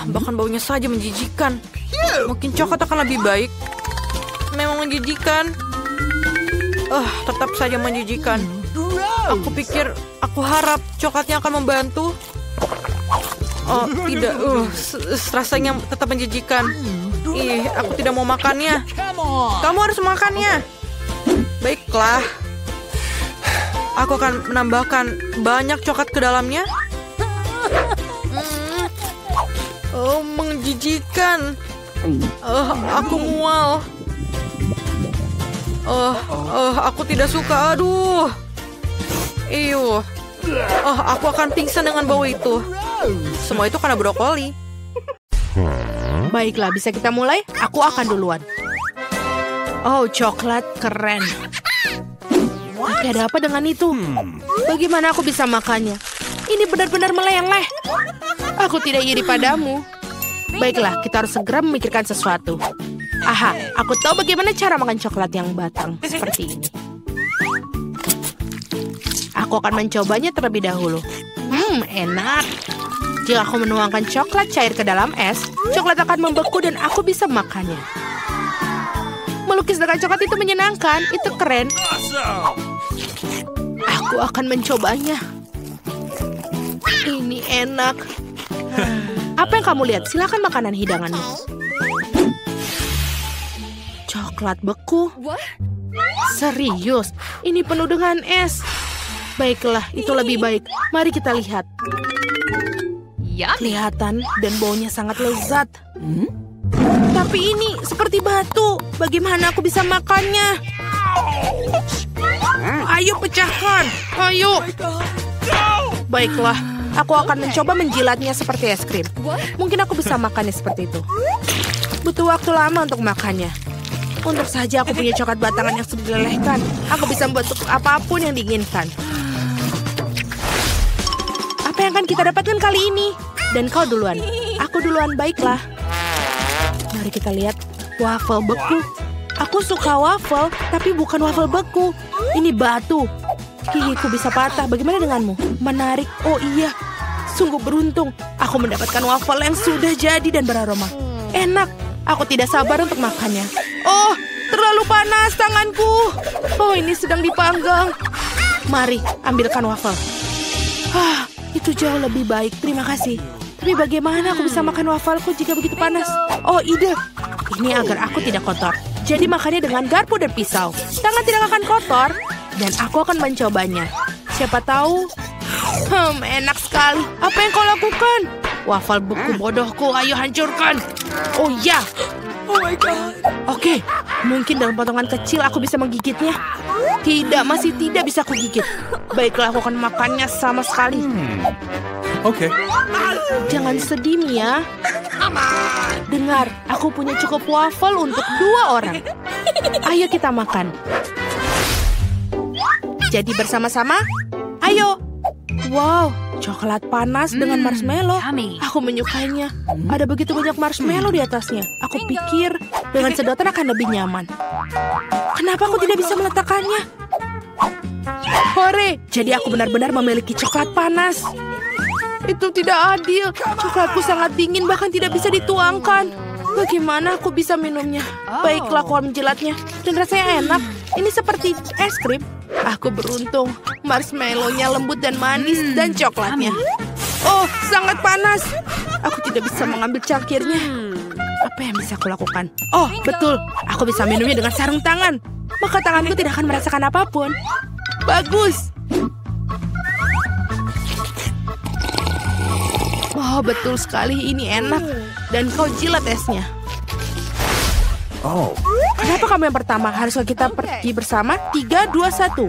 Bahkan baunya saja menjijikan. Mungkin coklat akan lebih baik. Memang menjijikan. Tetap saja menjijikan. Aku harap coklatnya akan membantu. Tidak. Rasanya tetap menjijikan. Aku tidak mau makannya. Kamu harus makannya. Baiklah. Aku akan menambahkan banyak coklat ke dalamnya. Menjijikan. Aku mual. Aku tidak suka. Aduh. Aku akan pingsan dengan bau itu. Semua itu karena brokoli. Baiklah, bisa kita mulai? Aku akan duluan. Oh, coklat keren. Oke, ada apa dengan itu? Bagaimana aku bisa makannya? Ini benar-benar meleleh. Aku tidak iri padamu. Baiklah, kita harus segera memikirkan sesuatu. Aha, aku tahu bagaimana cara makan coklat yang batang. Seperti ini. Aku akan mencobanya terlebih dahulu. Enak. Jika aku menuangkan coklat cair ke dalam es, coklat akan membeku dan aku bisa makannya. Melukis dengan coklat itu menyenangkan. Itu keren. Aku akan mencobanya. Ini enak. Apa yang kamu lihat? Silakan makanan hidanganmu. Coklat beku? Serius? Ini penuh dengan es. Baiklah, itu lebih baik. Mari kita lihat. Kelihatan dan baunya sangat lezat. Tapi ini seperti batu. Bagaimana aku bisa makannya? Ayo pecahkan. Ayo. Baiklah, aku akan mencoba menjilatnya seperti es krim. Mungkin aku bisa makannya seperti itu. Butuh waktu lama untuk makannya. Untuk saja aku punya coklat batangan yang sudah dilelehkan. Aku bisa membuat sup apapun yang diinginkan. Apa yang akan kita dapatkan kali ini? Dan kau duluan. Aku duluan, baiklah. Mari kita lihat. Waffle beku. Aku suka waffle, tapi bukan waffle beku. Ini batu. Gigiku bisa patah. Bagaimana denganmu? Menarik. Oh iya. Sungguh beruntung. Aku mendapatkan waffle yang sudah jadi dan beraroma. Enak. Aku tidak sabar untuk makannya. Oh, terlalu panas tanganku. Oh, ini sedang dipanggang. Mari, ambilkan waffle. Itu jauh lebih baik. Terima kasih. Tapi bagaimana aku bisa makan wafelku jika begitu panas? Oh, ide. Ini agar aku tidak kotor. Jadi makannya dengan garpu dan pisau. Tangan tidak akan kotor. Dan aku akan mencobanya. Siapa tahu. Enak sekali. Apa yang kau lakukan? Wafel beku bodohku. Ayo hancurkan. Oh ya. Oh my God. Oke. Mungkin dalam potongan kecil aku bisa menggigitnya. Tidak, masih tidak bisa aku gigit. Baiklah, aku akan makannya sama sekali. Oke. Jangan sedih, Mia. Dengar, aku punya cukup waffle untuk 2 orang. Ayo kita makan. Jadi bersama-sama, ayo. Wow, coklat panas dengan marshmallow. Aku menyukainya. Ada begitu banyak marshmallow di atasnya. Aku pikir dengan sedotan akan lebih nyaman. Kenapa aku tidak bisa meletakkannya? Hore, jadi aku benar-benar memiliki coklat panas. Itu tidak adil. Coklatku sangat dingin, bahkan tidak bisa dituangkan. Bagaimana aku bisa minumnya? Baiklah, aku akan menjilatnya. Dan rasanya enak. Ini seperti es krim. Aku beruntung. Marshmallow-nya lembut dan manis dan coklatnya. Oh, sangat panas. Aku tidak bisa mengambil cangkirnya. Apa yang bisa aku lakukan? Oh, betul. Aku bisa minumnya dengan sarung tangan. Maka tanganku tidak akan merasakan apapun. Bagus. Oh, betul sekali. Ini enak. Dan kau jilat esnya. Oh. Kenapa kamu yang pertama? Haruskah kita pergi bersama? 3, 2, 1.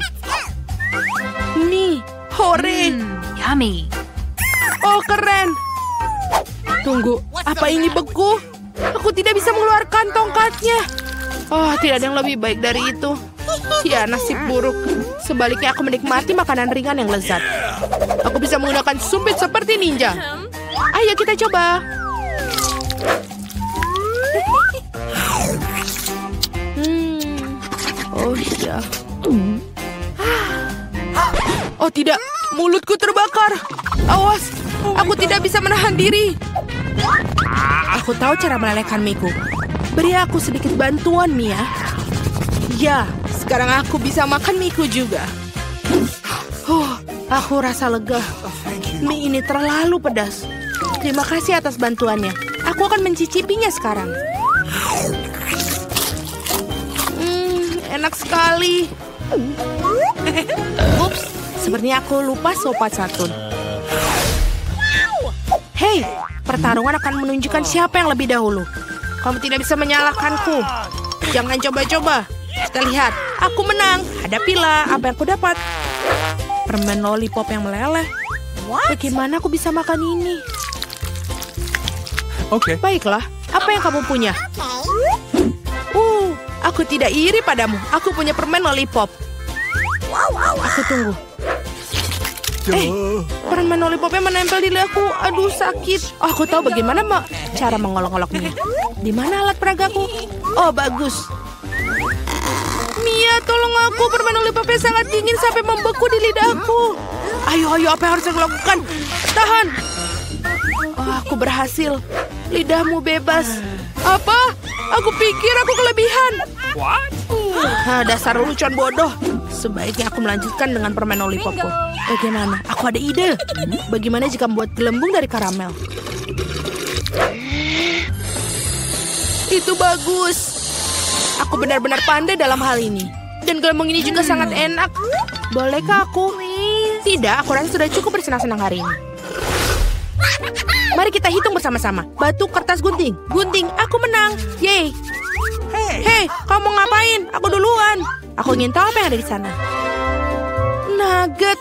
Nih, hore. Yummy. Oh, keren. Tunggu, apa ini beku? Aku tidak bisa mengeluarkan tongkatnya. Oh, tidak ada yang lebih baik dari itu. Ya, nasib buruk. Sebaliknya aku menikmati makanan ringan yang lezat. Aku bisa menggunakan sumpit seperti ninja. Ayo kita coba. Oh iya. Oh tidak, mulutku terbakar. Awas, aku tidak bisa menahan diri. Aku tahu cara melelehkan miku. Beri aku sedikit bantuan, Mia. Ya, sekarang aku bisa makan miku juga. Aku rasa lega. Mie ini terlalu pedas. Terima kasih atas bantuannya. Aku akan mencicipinya sekarang. Enak sekali. Ups, sepertinya aku lupa sopan santun. Hei, pertarungan akan menunjukkan siapa yang lebih dahulu. Kamu tidak bisa menyalahkanku. Jangan coba-coba. Kita lihat, aku menang. Hadapilah apa yang aku dapat. Permen lollipop yang meleleh. Bagaimana aku bisa makan ini? Okay. Baiklah, apa yang kamu punya? Aku tidak iri padamu. Aku punya permen lollipop. Aku tunggu. Permen lollipopnya menempel di lidaku. Aduh, sakit. Oh, aku tahu bagaimana cara mengolok-oloknya. Di mana alat peragaku? Oh, bagus. Mia, tolong aku. Permen lollipopnya sangat dingin sampai membeku di lidahku. Ayo, apa yang harus aku lakukan? Tahan. Oh, aku berhasil. Lidahmu bebas. Apa? Aku pikir aku kelebihan. What? Dasar lelucon bodoh. Sebaiknya aku melanjutkan dengan permen lollipopku. Bagaimana? Aku ada ide. Bagaimana jika membuat gelembung dari karamel? Itu bagus. Aku benar-benar pandai dalam hal ini. Dan gelembung ini juga sangat enak. Bolehkah aku? Tidak, aku rasa sudah cukup bersenang-senang hari ini. Mari kita hitung bersama-sama. Batu, kertas, gunting. Gunting, aku menang. Yeay. Hei, kamu ngapain? Aku duluan. Aku ingin tahu apa yang ada di sana. Nugget.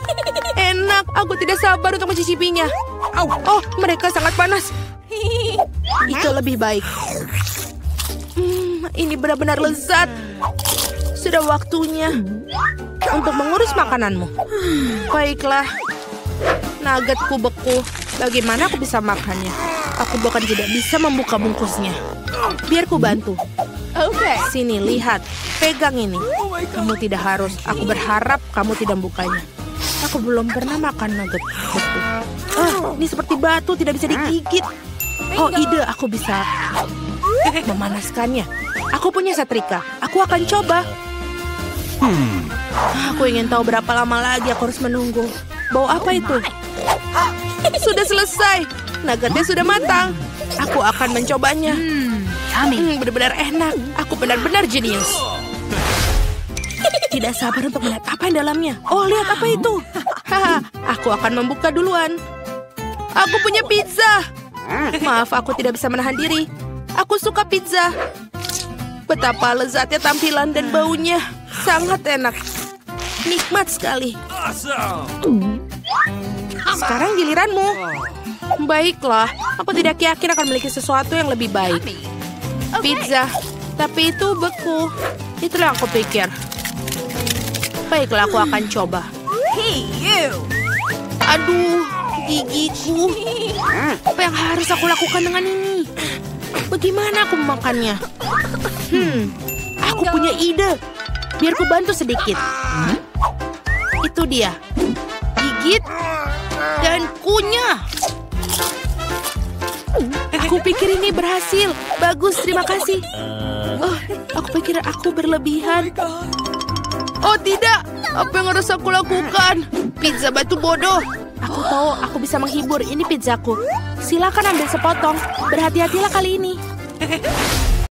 Enak. Aku tidak sabar untuk mencicipinya. Oh, mereka sangat panas. Itu lebih baik. Ini benar-benar lezat. Sudah waktunya untuk mengurus makananmu. Baiklah. Nuggetku beku. Bagaimana aku bisa makannya? Aku bahkan tidak bisa membuka bungkusnya. Biar ku bantu. Sini, lihat. Pegang ini. Kamu tidak harus. Aku berharap kamu tidak membukanya. Aku belum pernah makan nugget beku. Ini seperti batu, tidak bisa digigit. Oh, ide. Aku bisa memanaskannya. Aku punya setrika. Aku akan coba. Aku ingin tahu berapa lama lagi aku harus menunggu. Bau apa itu? Sudah selesai. Nuggetnya sudah matang. Aku akan mencobanya. Benar-benar enak. Aku benar-benar jenius. Tidak sabar untuk melihat apa yang dalamnya. Oh, lihat apa itu. Aku akan membuka duluan. Aku punya pizza. Maaf, aku tidak bisa menahan diri. Aku suka pizza. Betapa lezatnya tampilan dan baunya. Sangat enak. Nikmat sekali. Sekarang giliranmu. Baiklah, aku tidak yakin akan memiliki sesuatu yang lebih baik. Pizza, tapi itu beku. Itulah yang aku pikir. Baiklah, aku akan coba. Aduh, gigiku. Apa yang harus aku lakukan dengan ini? Bagaimana aku memakannya? Aku punya ide. Biar ku bantu sedikit. Itu dia. Gigit dan kunyah. Aku pikir ini berhasil. Bagus, terima kasih. Oh, aku pikir aku berlebihan. Oh tidak, apa yang harus aku lakukan? Pizza batu bodoh. Aku tahu aku bisa menghibur, ini pizzaku. Silakan ambil sepotong. Berhati-hatilah kali ini.